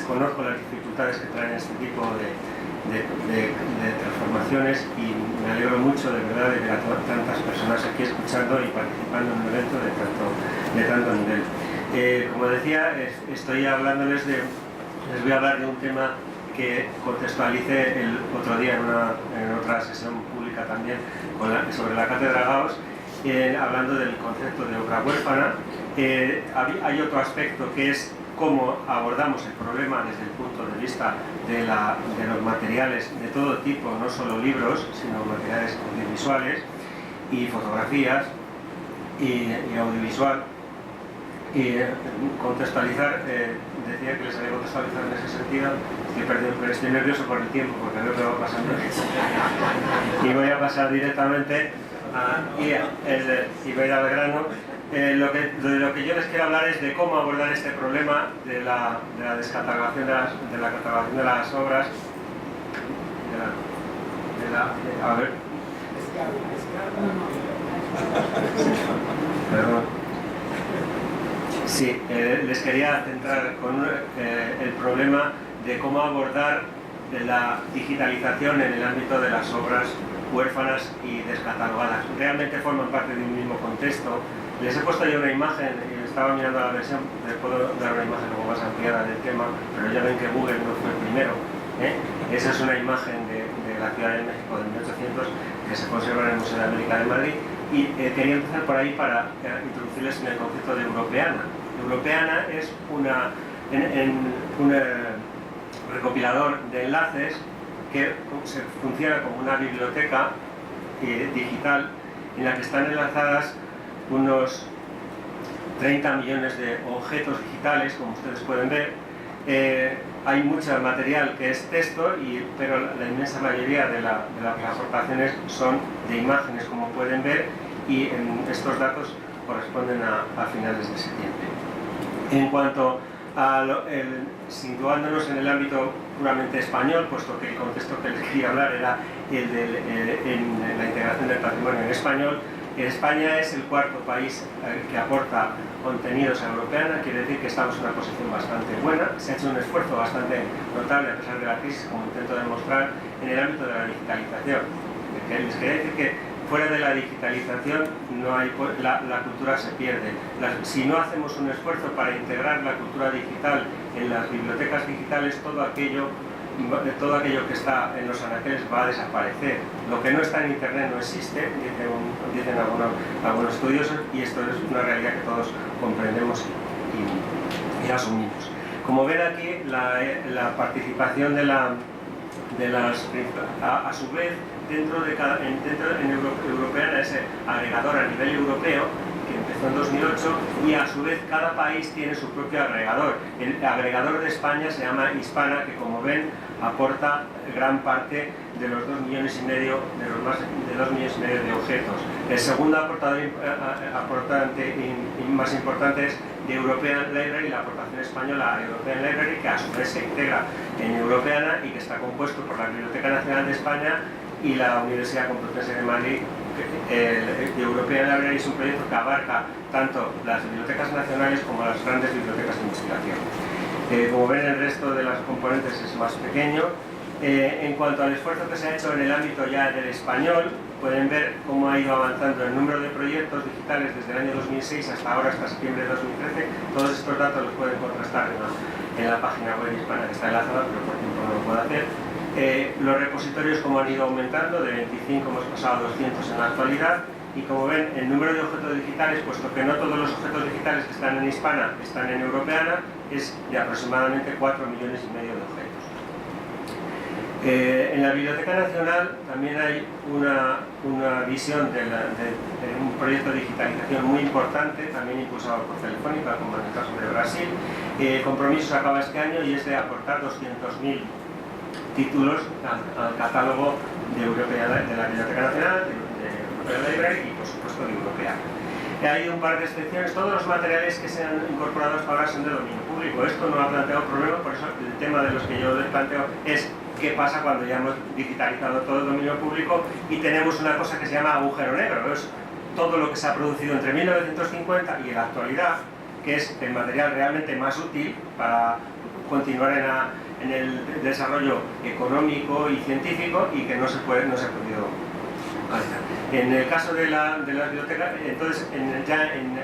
Conozco las dificultades que traen este tipo de transformaciones y me alegro mucho de verdad de ver a tantas personas aquí escuchando y participando en un evento de tanto nivel. Como decía, estoy hablándoles les voy a hablar de un tema que contextualicé el otro día en otra sesión pública también sobre la Cátedra Gauss, hablando del concepto de obra huérfana. Hay otro aspecto que es cómo abordamos el problema desde el punto de vista de los materiales de todo tipo, no solo libros, sino materiales audiovisuales y fotografías y audiovisual. Y contextualizar, decía que les había contextualizado en ese sentido. Estoy nervioso por el tiempo porque veo que va pasando y voy a pasar directamente y voy a ir al grano. De lo que yo les quiero hablar es de cómo abordar este problema de la descatalogación de la catalogación de las obras. A ver. Perdón. Sí, les quería centrar con el problema de cómo abordar la digitalización en el ámbito de las obras huérfanas y descatalogadas. Realmente forman parte de un mismo contexto. Les he puesto yo una imagen, estaba mirando la versión, les puedo dar una imagen luego más ampliada del tema, pero ya ven que Google no fue el primero. Esa es una imagen de la Ciudad de México de 1800 que se conserva en el Museo de América de Madrid, y quería empezar por ahí para introducirles en el concepto de europeana. Europeana es un recopilador de enlaces que funciona como una biblioteca digital en la que están enlazadas unos 30 millones de objetos digitales, como ustedes pueden ver. Hay mucho material que es texto, pero la inmensa mayoría de las aportaciones son de imágenes, como pueden ver, y estos datos corresponden a finales de septiembre. En cuanto a situándonos en el ámbito puramente español, puesto que el contexto que les quería hablar era el de la integración del patrimonio en español, España es el cuarto país que aporta contenidos a Europeana. Quiere decir que estamos en una posición bastante buena. Se ha hecho un esfuerzo bastante notable a pesar de la crisis, como intento demostrar, en el ámbito de la digitalización. Les quería decir que fuera de la digitalización la cultura se pierde. Si no hacemos un esfuerzo para integrar la cultura digital en las bibliotecas digitales, todo aquello que está en los anaqueles va a desaparecer. Lo que no está en internet no existe, dicen algunos estudiosos, y esto es una realidad que todos comprendemos y asumimos. Como ven aquí, la participación de las a su vez dentro en Europeana, ese agregador a nivel europeo que empezó en 2008, y a su vez cada país tiene su propio agregador. El agregador de España se llama Hispana, que como ven aporta gran parte de los 2,5 millones de objetos. El segundo aportante más importante es de European Library, la aportación española a European Library, que a su vez se integra en Europeana y que está compuesto por la Biblioteca Nacional de España y la Universidad Complutense de Madrid. European Library es un proyecto que abarca tanto las bibliotecas nacionales como las grandes bibliotecas de investigación. Como ven, el resto de las componentes es más pequeño. En cuanto al esfuerzo que se ha hecho en el ámbito ya del español, pueden ver cómo ha ido avanzando el número de proyectos digitales desde el año 2006 hasta ahora, hasta septiembre de 2013. Todos estos datos los pueden contrastar en la página web hispana, que está enlazada, pero por tiempo no lo puedo hacer. Los repositorios como han ido aumentando, de 25 hemos pasado a 200 en la actualidad, y como ven, el número de objetos digitales, puesto que no todos los objetos digitales que están en Hispana están en Europeana, es de aproximadamente 4,5 millones de objetos. En la Biblioteca Nacional también hay una visión de un proyecto de digitalización muy importante, también impulsado por Telefónica, como en el caso de Brasil. El compromiso se acaba este año y es de aportar 200.000 títulos al catálogo de la Biblioteca Nacional, de European Library y por supuesto de Europea. Hay un par de excepciones, todos los materiales que se han incorporado hasta ahora son de dominio público. Esto no ha planteado problema, por eso el tema de los que yo les planteo es qué pasa cuando ya hemos digitalizado todo el dominio público y tenemos una cosa que se llama agujero negro. Es todo lo que se ha producido entre 1950 y la actualidad, que es el material realmente más útil para continuar en el desarrollo económico y científico y que no se ha podido hacer. En el caso de la biblioteca, entonces ya en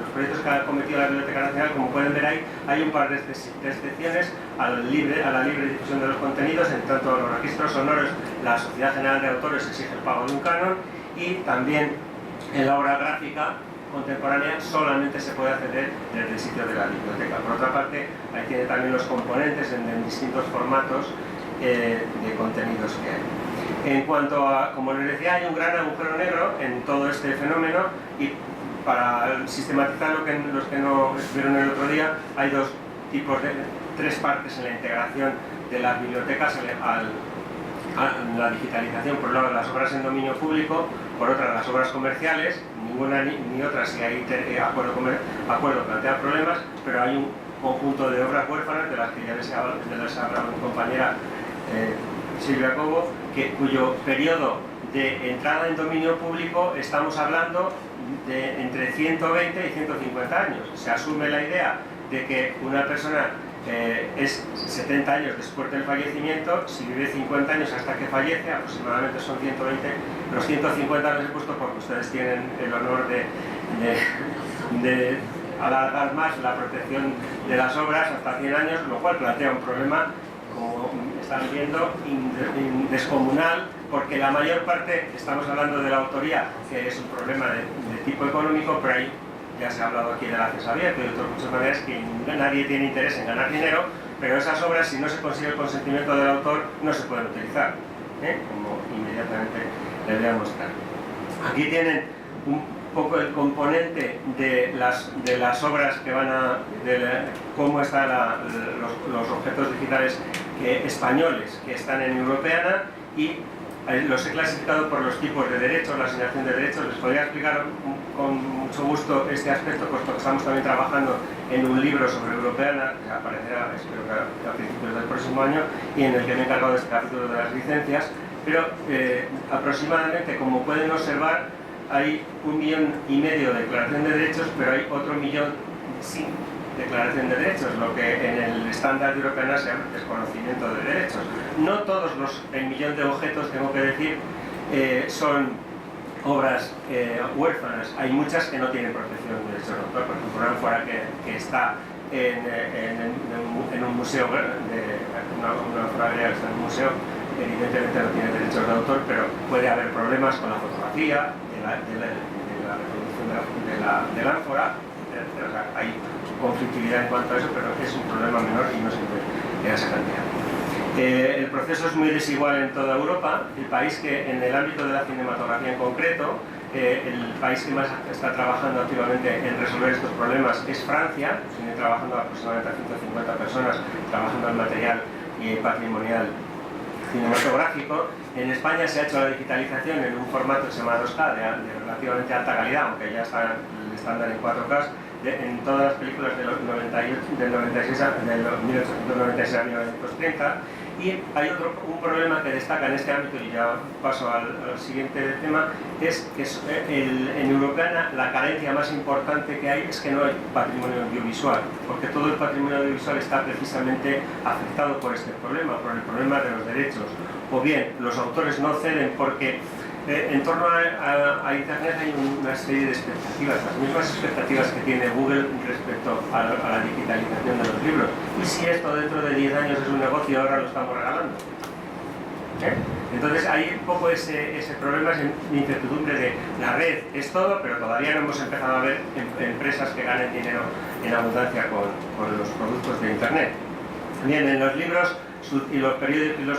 los proyectos que ha cometido la Biblioteca Nacional, como pueden ver ahí, hay un par de excepciones a la libre difusión de los contenidos. En tanto los registros sonoros, la Sociedad General de Autores exige el pago de un canon, y también en la obra gráfica contemporánea solamente se puede acceder desde el sitio de la biblioteca. Por otra parte, ahí tiene también los componentes en distintos formatos de contenidos que hay. En cuanto a, como les decía, hay un gran agujero negro en todo este fenómeno, y para sistematizar los que no estuvieron el otro día, hay tres partes en la integración de las bibliotecas a la digitalización. Por un lado, las obras en dominio público, por otra, las obras comerciales. Ninguna ni otra, si hay acuerdo plantea problemas, pero hay un conjunto de obras huérfanas de las que ya les ha hablado mi compañera Silvia Cobo, cuyo periodo de entrada en dominio público estamos hablando de entre 120 y 150 años. Se asume la idea de que una persona es 70 años después del fallecimiento. Si vive 50 años hasta que fallece, aproximadamente son 120. Los 150 los he puesto porque ustedes tienen el honor de alargar más la protección de las obras hasta 100 años, lo cual plantea un problema, como están viendo, descomunal, porque la mayor parte, estamos hablando de la autoría, que es un problema de tipo económico, pero ahí ya se ha hablado aquí del acceso abierto y de otras muchas maneras que nadie tiene interés en ganar dinero, pero esas obras, si no se consigue el consentimiento del autor, no se pueden utilizar, como inmediatamente les voy a mostrar. Aquí tienen un poco el componente de las obras que van cómo están los objetos digitales españoles que están en Europeana, y los he clasificado por los tipos de derechos, la asignación de derechos. Les podría explicar con mucho gusto este aspecto, puesto que estamos también trabajando en un libro sobre Europeana, que aparecerá, espero que a principios del próximo año, y en el que me he encargado de este capítulo de las licencias. Pero aproximadamente, como pueden observar, hay 1,5 millones de declaración de derechos, pero hay otro 1 millón sin declaración de derechos, lo que en el estándar de Europeana se llama desconocimiento de derechos. No todos el 1 millón de objetos, tengo que decir, son obras huérfanas. Hay muchas que no tienen protección de derechos de autor. Por ejemplo, una ánfora que está en un museo, una ánfora griega que está en un museo, evidentemente no tiene derechos de autor, pero puede haber problemas con la fotografía de la reproducción de la ánfora. O sea, hay conflictividad en cuanto a eso, pero es un problema menor y no siempre era esa cantidad. El proceso es muy desigual en toda Europa. El país que, en el ámbito de la cinematografía en concreto, el país que más está trabajando activamente en resolver estos problemas es Francia. Tiene trabajando aproximadamente a 150 personas trabajando en material y patrimonial cinematográfico. En España se ha hecho la digitalización en un formato que se llama 2K, de relativamente alta calidad, aunque ya está el estándar en 4K, en todas las películas del 1896 a 1930. Y hay un problema que destaca en este ámbito, y ya paso al siguiente tema, es que en Europeana la carencia más importante que hay es que no hay patrimonio audiovisual, porque todo el patrimonio audiovisual está precisamente afectado por este problema, por el problema de los derechos. O bien, los autores no ceden porque en torno a Internet hay una serie de expectativas, las mismas expectativas que tiene Google respecto a la digitalización de los libros. ¿Y si esto dentro de 10 años es un negocio y ahora lo estamos regalando? Entonces hay un poco ese problema, esa incertidumbre de la red es todo, pero todavía no hemos empezado a ver empresas que ganen dinero en abundancia con los productos de Internet. Bien, en los libros y los periódicos y los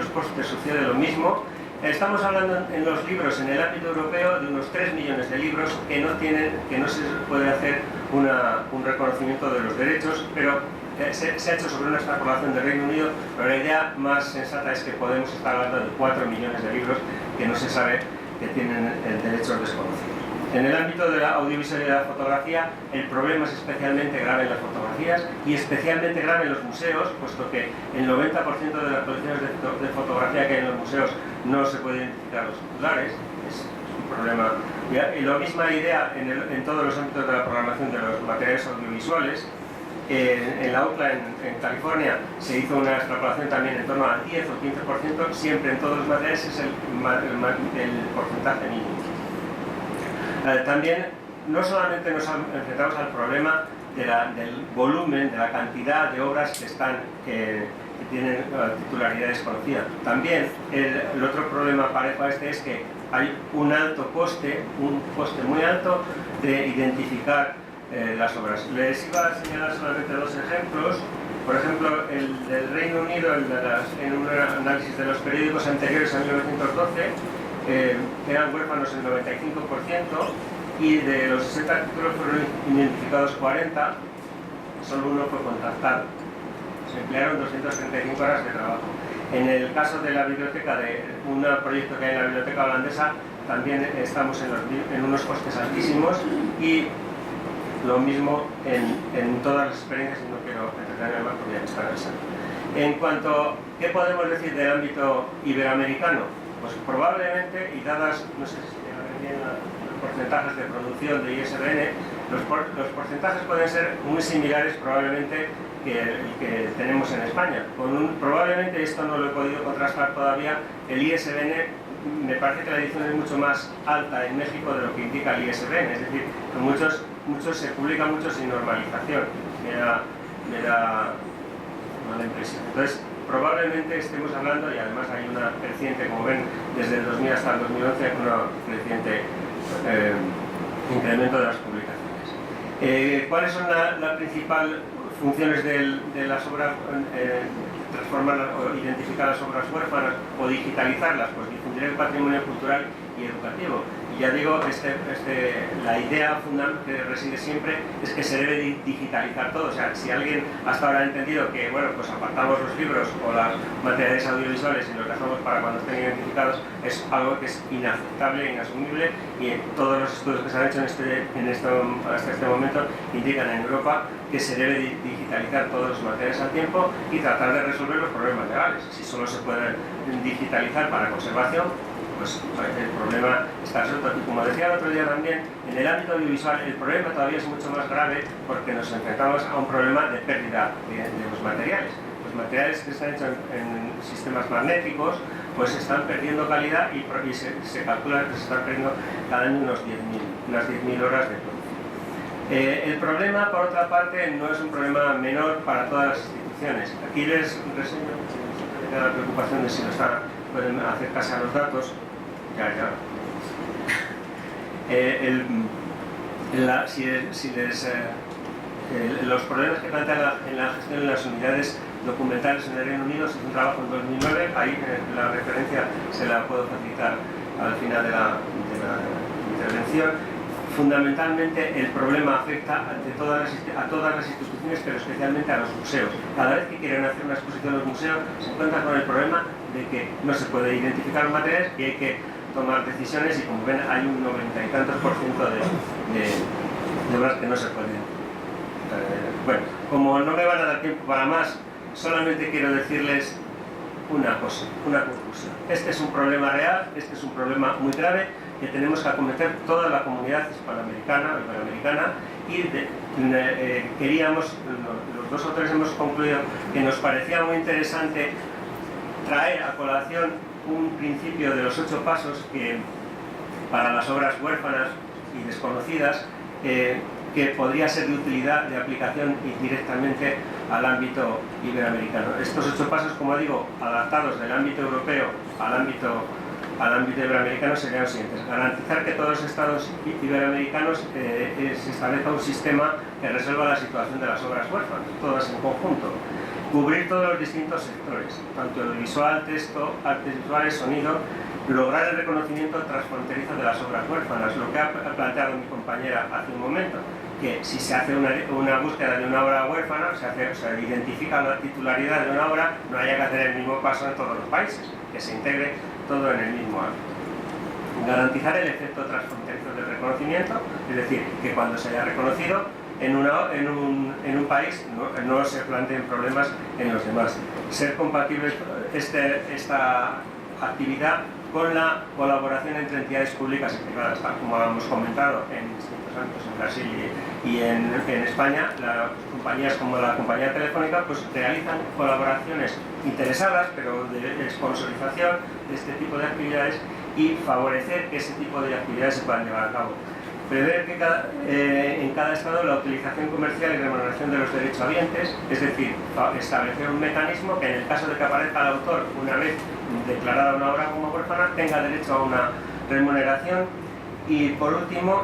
costes sucede lo mismo. Estamos hablando en los libros en el ámbito europeo de unos 3 millones de libros que no se puede hacer un reconocimiento de los derechos, pero se ha hecho sobre una extrapolación del Reino Unido, pero la idea más sensata es que podemos estar hablando de 4 millones de libros que no se sabe que tienen derechos desconocidos. En el ámbito de la audiovisual y de la fotografía, el problema es especialmente grave en las fotografías y especialmente grave en los museos, puesto que el 90% de las colecciones de fotografía que hay en los museos no se puede identificar los titulares. Es un problema. Y la misma idea en todos los ámbitos de la programación de los materiales audiovisuales. En la UCLA, en California, se hizo una extrapolación también en torno al 10 o 15%, siempre en todos los materiales es el porcentaje mínimo. También no solamente nos enfrentamos al problema del volumen, de la cantidad de obras que tienen titularidad desconocida. También el otro problema parejo a este es que hay un coste muy alto de identificar las obras. Les iba a señalar solamente 2 ejemplos. Por ejemplo, el del Reino Unido, en un análisis de los periódicos anteriores a 1912, eran huérfanos el 95% y de los 60 títulos fueron identificados 40, solo uno fue contactado. Se emplearon 235 horas de trabajo. En el caso de la biblioteca, de un proyecto que hay en la biblioteca holandesa, también estamos en unos costes altísimos y lo mismo en todas las experiencias, y no quiero entretener más porque ya está cansado. En cuanto, ¿qué podemos decir del ámbito iberoamericano? Pues probablemente, y dadas, no sé si bien los porcentajes de producción de ISBN, los porcentajes pueden ser muy similares probablemente que el que tenemos en España. Probablemente, esto no lo he podido contrastar todavía, el ISBN, me parece que la edición es mucho más alta en México de lo que indica el ISBN, es decir, muchos se publica mucho sin normalización, me da mala impresión. Entonces, probablemente estemos hablando, y además hay una creciente, como ven, desde el 2000 hasta el 2011, una creciente incremento de las publicaciones. ¿Cuáles son las principales funciones de las obras? Transformar o identificar las obras huérfanas o digitalizarlas, pues difundir el patrimonio cultural y educativo. Y ya digo, la idea fundamental que reside siempre es que se debe digitalizar todo. O sea, si alguien hasta ahora ha entendido que, bueno, pues apartamos los libros o los materiales audiovisuales y los dejamos para cuando estén identificados, es algo que es inaceptable e inasumible, y todos los estudios que se han hecho hasta este momento indican en Europa que se debe digitalizar todos los materiales al tiempo y tratar de resolver los problemas legales. Si solo se puede digitalizar para conservación, pues el problema está resuelto. Y como decía el otro día también, en el ámbito audiovisual el problema todavía es mucho más grave porque nos enfrentamos a un problema de pérdida de los materiales. Los materiales que están hechos en sistemas magnéticos pues están perdiendo calidad y se calcula que se están perdiendo cada año unas 10.000 horas de producción. El problema, por otra parte, no es un problema menor para todas las instituciones. Aquí les reseño la preocupación de si pueden acercarse a los datos. Los problemas que plantea en la gestión de las unidades documentales en el Reino Unido se hizo un trabajo en 2009, ahí la referencia se la puedo facilitar al final de la intervención. Fundamentalmente el problema afecta a todas las instituciones, pero especialmente a los museos. Cada vez que quieren hacer una exposición en los museos se encuentran con el problema de que no se puede identificar los materiales y hay que tomar decisiones, y como ven hay un 90 y tantos % de obras que no se pueden. Bueno, como no me van a dar tiempo para más, solamente quiero decirles una cosa, una conclusión. Este es un problema real, este es un problema muy grave que tenemos que acometer toda la comunidad hispanoamericana, iberoamericana, y queríamos, los 2 o 3 hemos concluido que nos parecía muy interesante traer a colación un principio de los 8 pasos que, para las obras huérfanas y desconocidas, que podría ser de utilidad, de aplicación directamente al ámbito iberoamericano. Estos 8 pasos, como digo, adaptados del ámbito europeo al ámbito al ámbito iberoamericano serían los siguientes: garantizar que todos los estados iberoamericanos se establezca un sistema que resuelva la situación de las obras huérfanas, todas en conjunto; cubrir todos los distintos sectores, tanto audiovisual, texto, artes visuales, sonido; lograr el reconocimiento transfronterizo de las obras huérfanas, lo que ha planteado mi compañera hace un momento, que si se hace una búsqueda de una obra huérfana, se identifica la titularidad de una obra, no haya que hacer el mismo paso en todos los países, que se integre todo en el mismo ámbito. Garantizar el efecto transfronterizo del reconocimiento, es decir, que cuando se haya reconocido en un país no se planteen problemas en los demás. Ser compatible esta actividad con la colaboración entre entidades públicas y privadas, tal como hemos comentado en distintos ámbitos en Brasil y en España. Las compañías como la compañía telefónica pues realizan colaboraciones interesadas, pero de sponsorización de este tipo de actividades, y favorecer que ese tipo de actividades se puedan llevar a cabo. Prever que en cada estado la utilización comercial y remuneración de los derechohabientes, es decir, establecer un mecanismo que en el caso de que aparezca el autor una vez declarada una obra como huérfana tenga derecho a una remuneración. Y por último,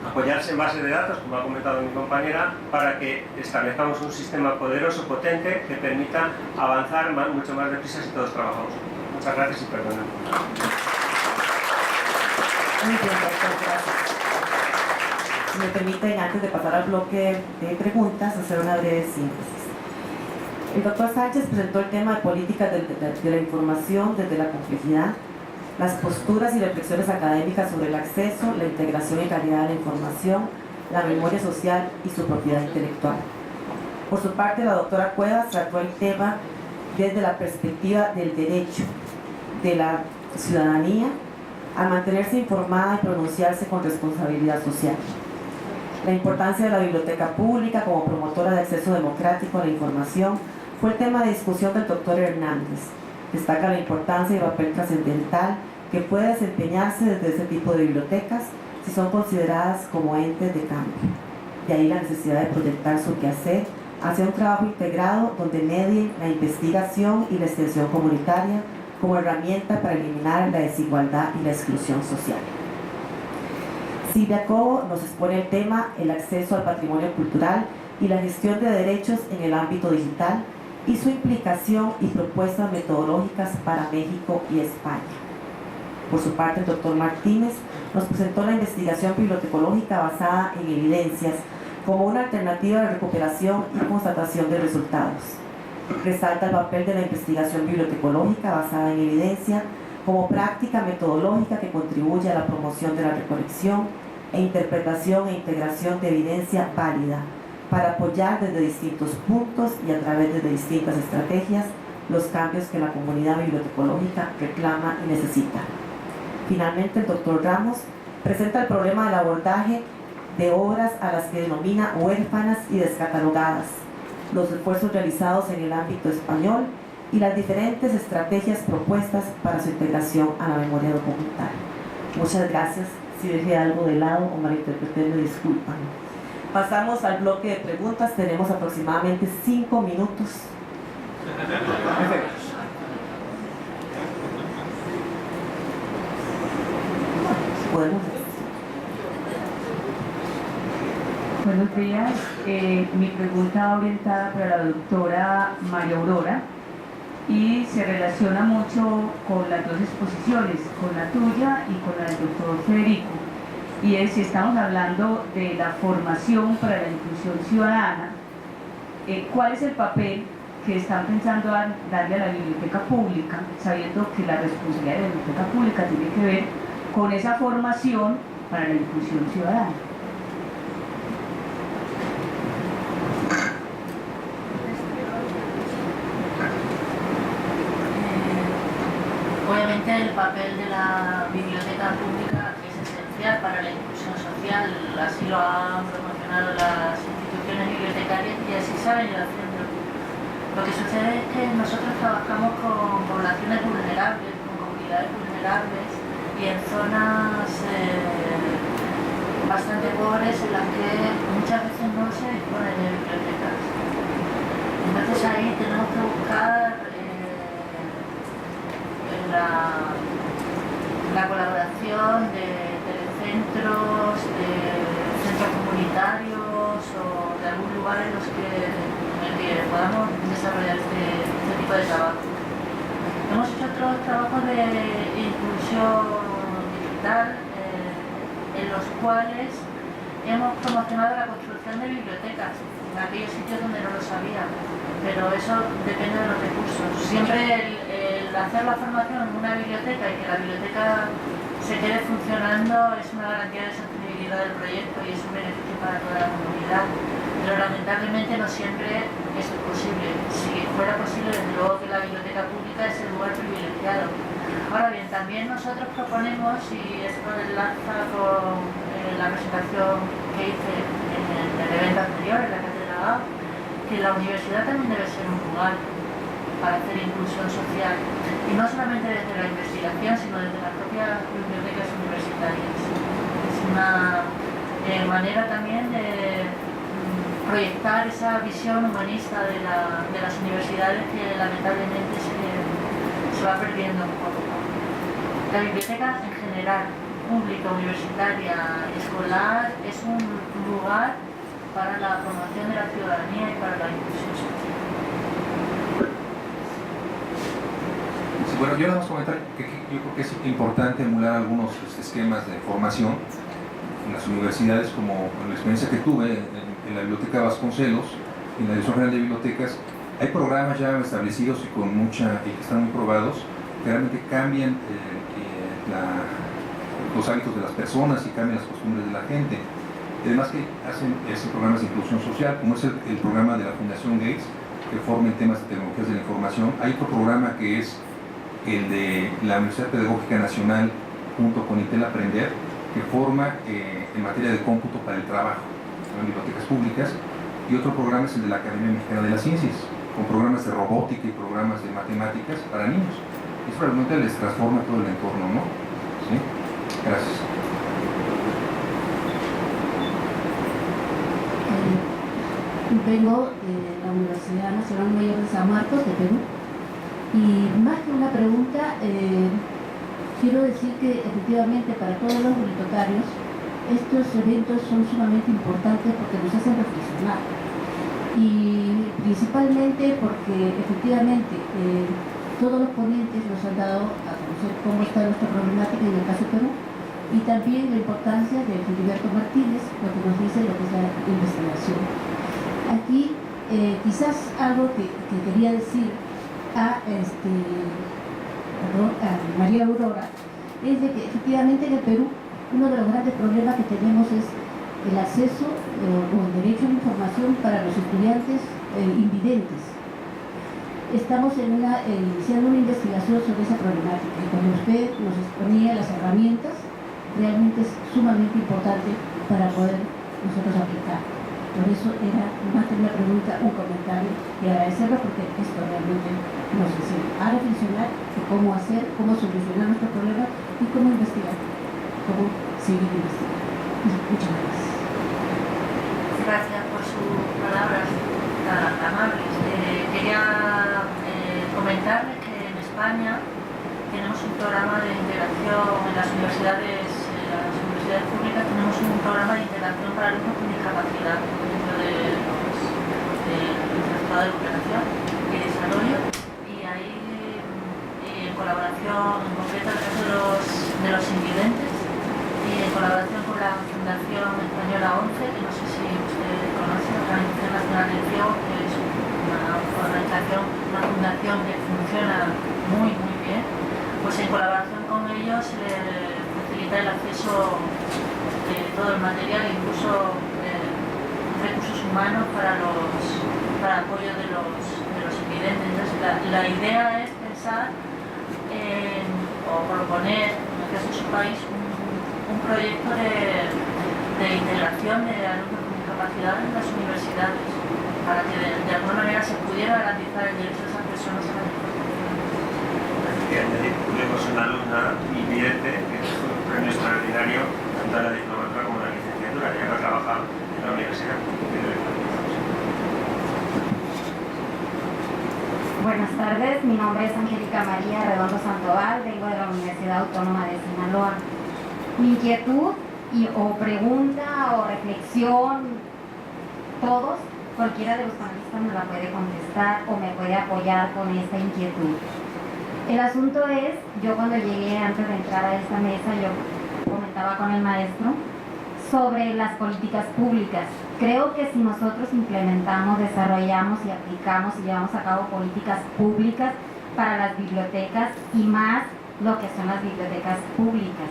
apoyarse en base de datos, como ha comentado mi compañera, para que establezcamos un sistema poderoso, potente, que permita avanzar mucho más deprisa si todos trabajamos. Muchas gracias y perdón. Muy bien, doctor, gracias. Si me permiten, antes de pasar al bloque de preguntas, hacer una breve síntesis. El doctor Sánchez presentó el tema de políticas de la información desde la complejidad, las posturas y reflexiones académicas sobre el acceso, la integración y calidad de la información, la memoria social y su propiedad intelectual. Por su parte, la doctora Cuevas trató el tema desde la perspectiva del derecho de la ciudadanía a mantenerse informada y pronunciarse con responsabilidad social. La importancia de la biblioteca pública como promotora de acceso democrático a la información fue el tema de discusión del doctor Hernández. Destaca la importancia y el papel trascendental que puede desempeñarse desde ese tipo de bibliotecas si son consideradas como entes de cambio. De ahí la necesidad de proyectar su quehacer hacia un trabajo integrado donde medien la investigación y la extensión comunitaria como herramienta para eliminar la desigualdad y la exclusión social. Silvia Cobo nos expone el tema el acceso al patrimonio cultural y la gestión de derechos en el ámbito digital y su implicación y propuestas metodológicas para México y España. Por su parte, el doctor Martínez nos presentó la investigación bibliotecológica basada en evidencias como una alternativa de recuperación y constatación de resultados. Resalta el papel de la investigación bibliotecológica basada en evidencia como práctica metodológica que contribuye a la promoción de la recolección e interpretación e integración de evidencia válida para apoyar desde distintos puntos y a través de distintas estrategias los cambios que la comunidad bibliotecológica reclama y necesita. Finalmente, el doctor Ramos presenta el problema del abordaje de obras a las que denomina huérfanas y descatalogadas, los esfuerzos realizados en el ámbito español y las diferentes estrategias propuestas para su integración a la memoria documental. Muchas gracias. Si dejé algo de lado o malinterpreté, me disculpan. Pasamos al bloque de preguntas. Tenemos aproximadamente 5 minutos. ¿Podemos? Buenos días. Mi pregunta va orientada para la doctora María Aurora y se relaciona mucho con las dos exposiciones, con la tuya y con la del doctor Federico. Y es si estamos hablando de la formación para la inclusión ciudadana, ¿cuál es el papel que están pensando darle a la biblioteca pública, sabiendo que la responsabilidad de la biblioteca pública tiene que ver con esa formación para la inclusión ciudadana? Obviamente el papel de la biblioteca pública es esencial para la inclusión social, así lo han promocionado las instituciones bibliotecarias y así saben ir haciendo. Lo que sucede es que nosotros trabajamos con poblaciones vulnerables, con comunidades vulnerables y en zonas bastante pobres en las que muchas veces no se disponen de bibliotecas. Entonces ahí tenemos que buscar lugar en el que podamos desarrollar este tipo de trabajo. Hemos hecho otros trabajos de inclusión digital en los cuales hemos promocionado la construcción de bibliotecas en aquellos sitios donde no lo sabía, pero eso depende de los recursos. Siempre el hacer la formación en una biblioteca y que la biblioteca se quede funcionando es una garantía de sostenibilidad del proyecto y es un beneficio para toda la comunidad, pero lamentablemente no siempre es posible. Si fuera posible, desde luego que la biblioteca pública es el lugar privilegiado. Ahora bien, también nosotros proponemos, y esto enlaza con la presentación que hice en el evento anterior, en la Cátedra A, que la universidad también debe ser un lugar para hacer inclusión social, y no solamente desde la investigación, sino desde las propias bibliotecas universitarias. Es una manera también de proyectar esa visión humanista de las universidades que lamentablemente se va perdiendo un poco. La biblioteca en general, pública, universitaria, escolar, es un lugar para la promoción de la ciudadanía y para la inclusión social. Sí, bueno, yo nada más comentar que yo creo que es importante emular algunos esquemas de formación en las universidades, como la experiencia que tuve en la Biblioteca Vasconcelos, en la Dirección General de Bibliotecas. Hay programas ya establecidos y que están muy probados, que realmente cambian los hábitos de las personas y cambian las costumbres de la gente. Además que hacen programas de inclusión social, como es el programa de la Fundación Gates, que forma en temas de tecnologías de la información. Hay otro programa que es el de la Universidad Pedagógica Nacional junto con Intel Aprender, que forma en materia de cómputo para el trabajo en bibliotecas públicas, y otro programa es el de la Academia Mexicana de las Ciencias, con programas de robótica y programas de matemáticas para niños. Eso realmente les transforma todo el entorno, ¿no? ¿Sí? Gracias. Vengo de la Universidad Nacional Mayor de San Marcos, de Perú, y más que una pregunta, quiero decir que efectivamente para todos los bibliotecarios estos eventos son sumamente importantes porque nos hacen reflexionar, y principalmente porque efectivamente todos los ponentes nos han dado a conocer cómo está nuestra problemática en el caso de Perú, y también la importancia de Filiberto Martínez, lo que nos dice lo que es la investigación. Aquí quizás algo que quería decir a María Aurora es de que efectivamente en el Perú uno de los grandes problemas que tenemos es el acceso o el derecho a la información para los estudiantes invidentes. Estamos iniciando una investigación sobre esa problemática, y cuando usted nos exponía las herramientas, realmente es sumamente importante para poder nosotros aplicar. Por eso era más que una pregunta, un comentario, y agradecerlo porque esto realmente nos enseña a reflexionar de cómo hacer, cómo solucionar nuestros problemas y cómo investigar, cómo seguir investigando. Muchas gracias. Gracias por sus palabras tan amables. Quería comentarles que en España tenemos un programa de integración en las universidades públicas, tenemos un programa de integración para alumnos con discapacidad dentro del Tratado de Cooperación y Desarrollo, y ahí en colaboración, en concreto en el caso de los invidentes, y en colaboración con la Fundación Española 11, que no sé si ustedes conocen, la Organización Nacional del Ciego, que es una fundación que funciona muy bien, pues en colaboración con ellos facilita el acceso de todo el material, incluso recursos humanos para apoyo de los invidentes. Entonces la idea es pensar o proponer, en el caso de su país, un proyecto de integración de alumnos con discapacidad en las universidades, para que de alguna manera se pudiera garantizar el derecho de esas personas a la información. Tenemos una alumna invidente que es un premio extraordinario tanto en la diplomatura como en la licenciatura, ya que ha trabajado en la universidad. Buenas tardes, mi nombre es Angélica María Redondo Sandoval, vengo de la Universidad Autónoma de Sinaloa. Mi inquietud o pregunta o reflexión, todos, cualquiera de los panelistas me la puede contestar o me puede apoyar con esta inquietud. El asunto es, yo cuando llegué antes de entrar a esta mesa, yo comentaba con el maestro sobre las políticas públicas. Creo que si nosotros implementamos, desarrollamos y aplicamos y llevamos a cabo políticas públicas para las bibliotecas y más lo que son las bibliotecas públicas,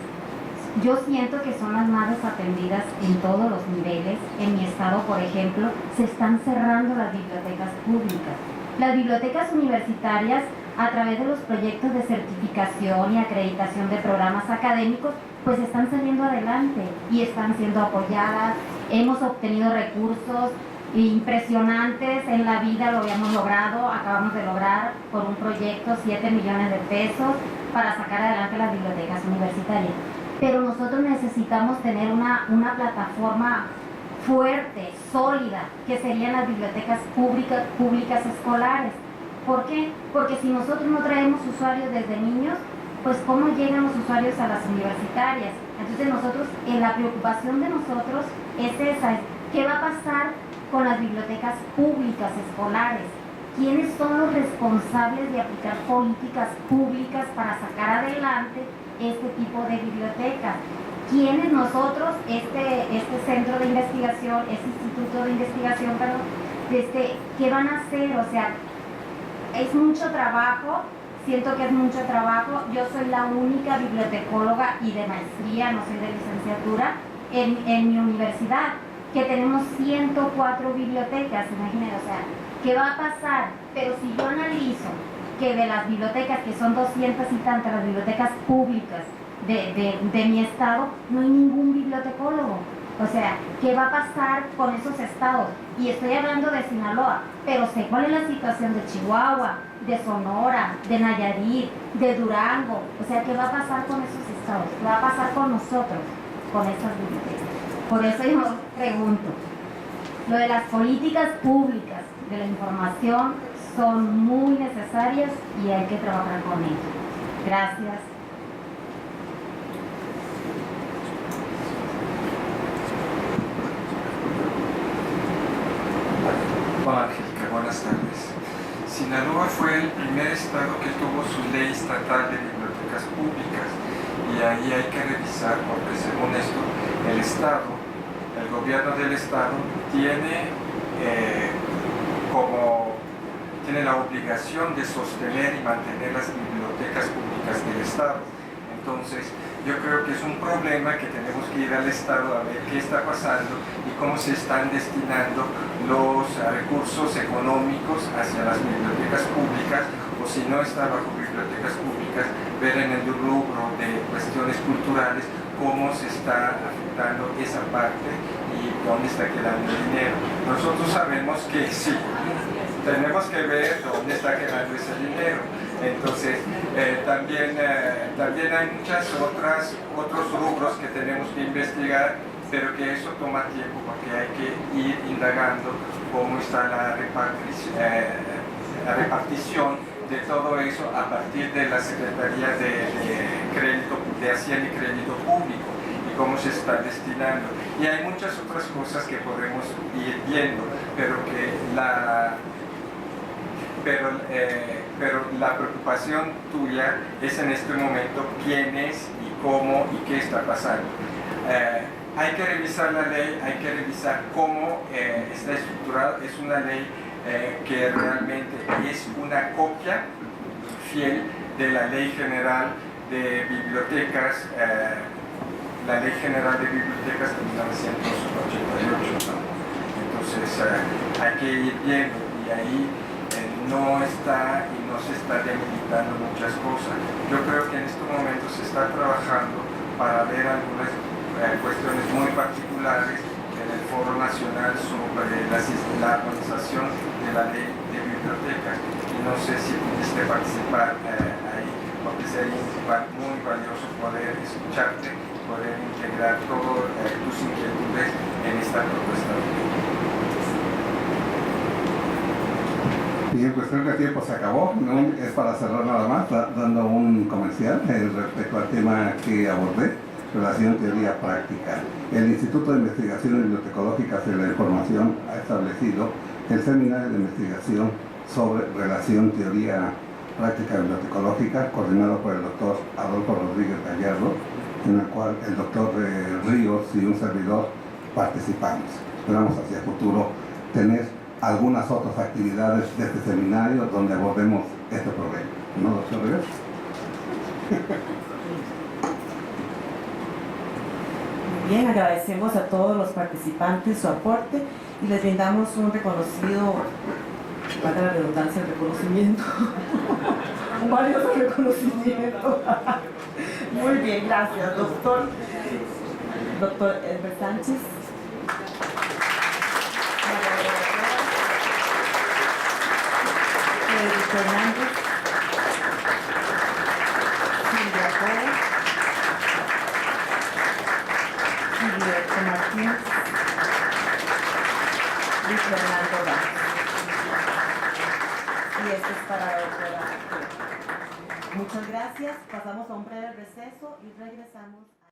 yo siento que son las más desatendidas en todos los niveles. En mi estado, por ejemplo, se están cerrando las bibliotecas públicas. Las bibliotecas universitarias, a través de los proyectos de certificación y acreditación de programas académicos, pues están saliendo adelante y están siendo apoyadas. Hemos obtenido recursos impresionantes en la vida, lo habíamos logrado, acabamos de lograr por un proyecto 7 millones de pesos para sacar adelante las bibliotecas universitarias. Pero nosotros necesitamos tener una plataforma fuerte, sólida, que serían las bibliotecas públicas escolares. ¿Por qué? Porque si nosotros no traemos usuarios desde niños, pues ¿cómo llegan los usuarios a las universitarias? Entonces nosotros, la preocupación de nosotros es esa, ¿qué va a pasar con las bibliotecas públicas escolares? ¿Quiénes son los responsables de aplicar políticas públicas para sacar adelante este tipo de bibliotecas? ¿Quiénes nosotros, este centro de investigación, este instituto de investigación, perdón, qué van a hacer? O sea, es mucho trabajo, siento que es mucho trabajo. Yo soy la única bibliotecóloga y de maestría, no soy de licenciatura, en mi universidad, que tenemos 104 bibliotecas, imagínense, o sea, ¿qué va a pasar? Pero si yo analizo que de las bibliotecas, que son 200 y tantas, las bibliotecas públicas de mi estado, no hay ningún bibliotecólogo. O sea, ¿qué va a pasar con esos estados? Y estoy hablando de Sinaloa, pero sé cuál es la situación de Chihuahua, de Sonora, de Nayarit, de Durango. O sea, ¿qué va a pasar con esos estados? ¿Qué va a pasar con nosotros, con esas bibliotecas? Por eso yo pregunto, lo de las políticas públicas de la información son muy necesarias y hay que trabajar con ellas. Gracias. Hola Angélica, buenas tardes. Sinaloa fue el primer estado que tuvo su ley estatal de bibliotecas públicas y ahí hay que revisar porque según esto el estado, el gobierno del estado tiene la obligación de sostener y mantener las bibliotecas públicas del estado. Entonces yo creo que es un problema que tenemos que ir al estado a ver qué está pasando y cómo se están destinando los recursos económicos hacia las bibliotecas públicas, o si no está bajo bibliotecas públicas, ver en el rubro de cuestiones culturales cómo se está afectando esa parte y dónde está quedando el dinero. Nosotros sabemos que sí, tenemos que ver dónde está quedando ese dinero. Entonces, también hay muchos otros rubros que tenemos que investigar, pero que eso toma tiempo porque hay que ir indagando cómo está la repartición de todo eso a partir de la Secretaría de Hacienda y Crédito Público y cómo se está destinando. Y hay muchas otras cosas que podemos ir viendo, pero la preocupación tuya es en este momento quién es y cómo y qué está pasando. Hay que revisar la ley, hay que revisar cómo está estructurada. Es una ley que realmente es una copia fiel de la Ley General de Bibliotecas, la Ley General de Bibliotecas de 1988, ¿no? Entonces hay que ir viendo y ahí no está y no se está debilitando muchas cosas. Yo creo que en este momento se está trabajando para ver algunas cuestiones muy particulares en el Foro Nacional sobre la armonización de la ley de bibliotecas. Y no sé si pudiste participar ahí, porque sería muy valioso poder escucharte, poder integrar todas tus inquietudes en esta propuesta de ley. Y en cuestión de tiempo se acabó, ¿no? Es para cerrar nada más, dando un comercial respecto al tema que abordé. relación teoría-práctica. El Instituto de Investigaciones Bibliotecológicas y la Información ha establecido el seminario de investigación sobre relación teoría-práctica bibliotecológica, coordinado por el doctor Adolfo Rodríguez Gallardo, en el cual el doctor Ríos y un servidor participamos. Esperamos hacia el futuro tener algunas otras actividades de este seminario donde abordemos este problema. ¿No, doctor Ríos? Bien, agradecemos a todos los participantes su aporte y les brindamos un reconocido, para la redundancia, el reconocimiento, un valioso reconocimiento. Muy bien, gracias, doctor. Doctor Elber Sánchez. Federico Hernández. Silvia Cora. Gilberto Martínez y Fernando Ramos. Y esto es para la doctora. Muchas gracias. Pasamos a un breve receso y regresamos.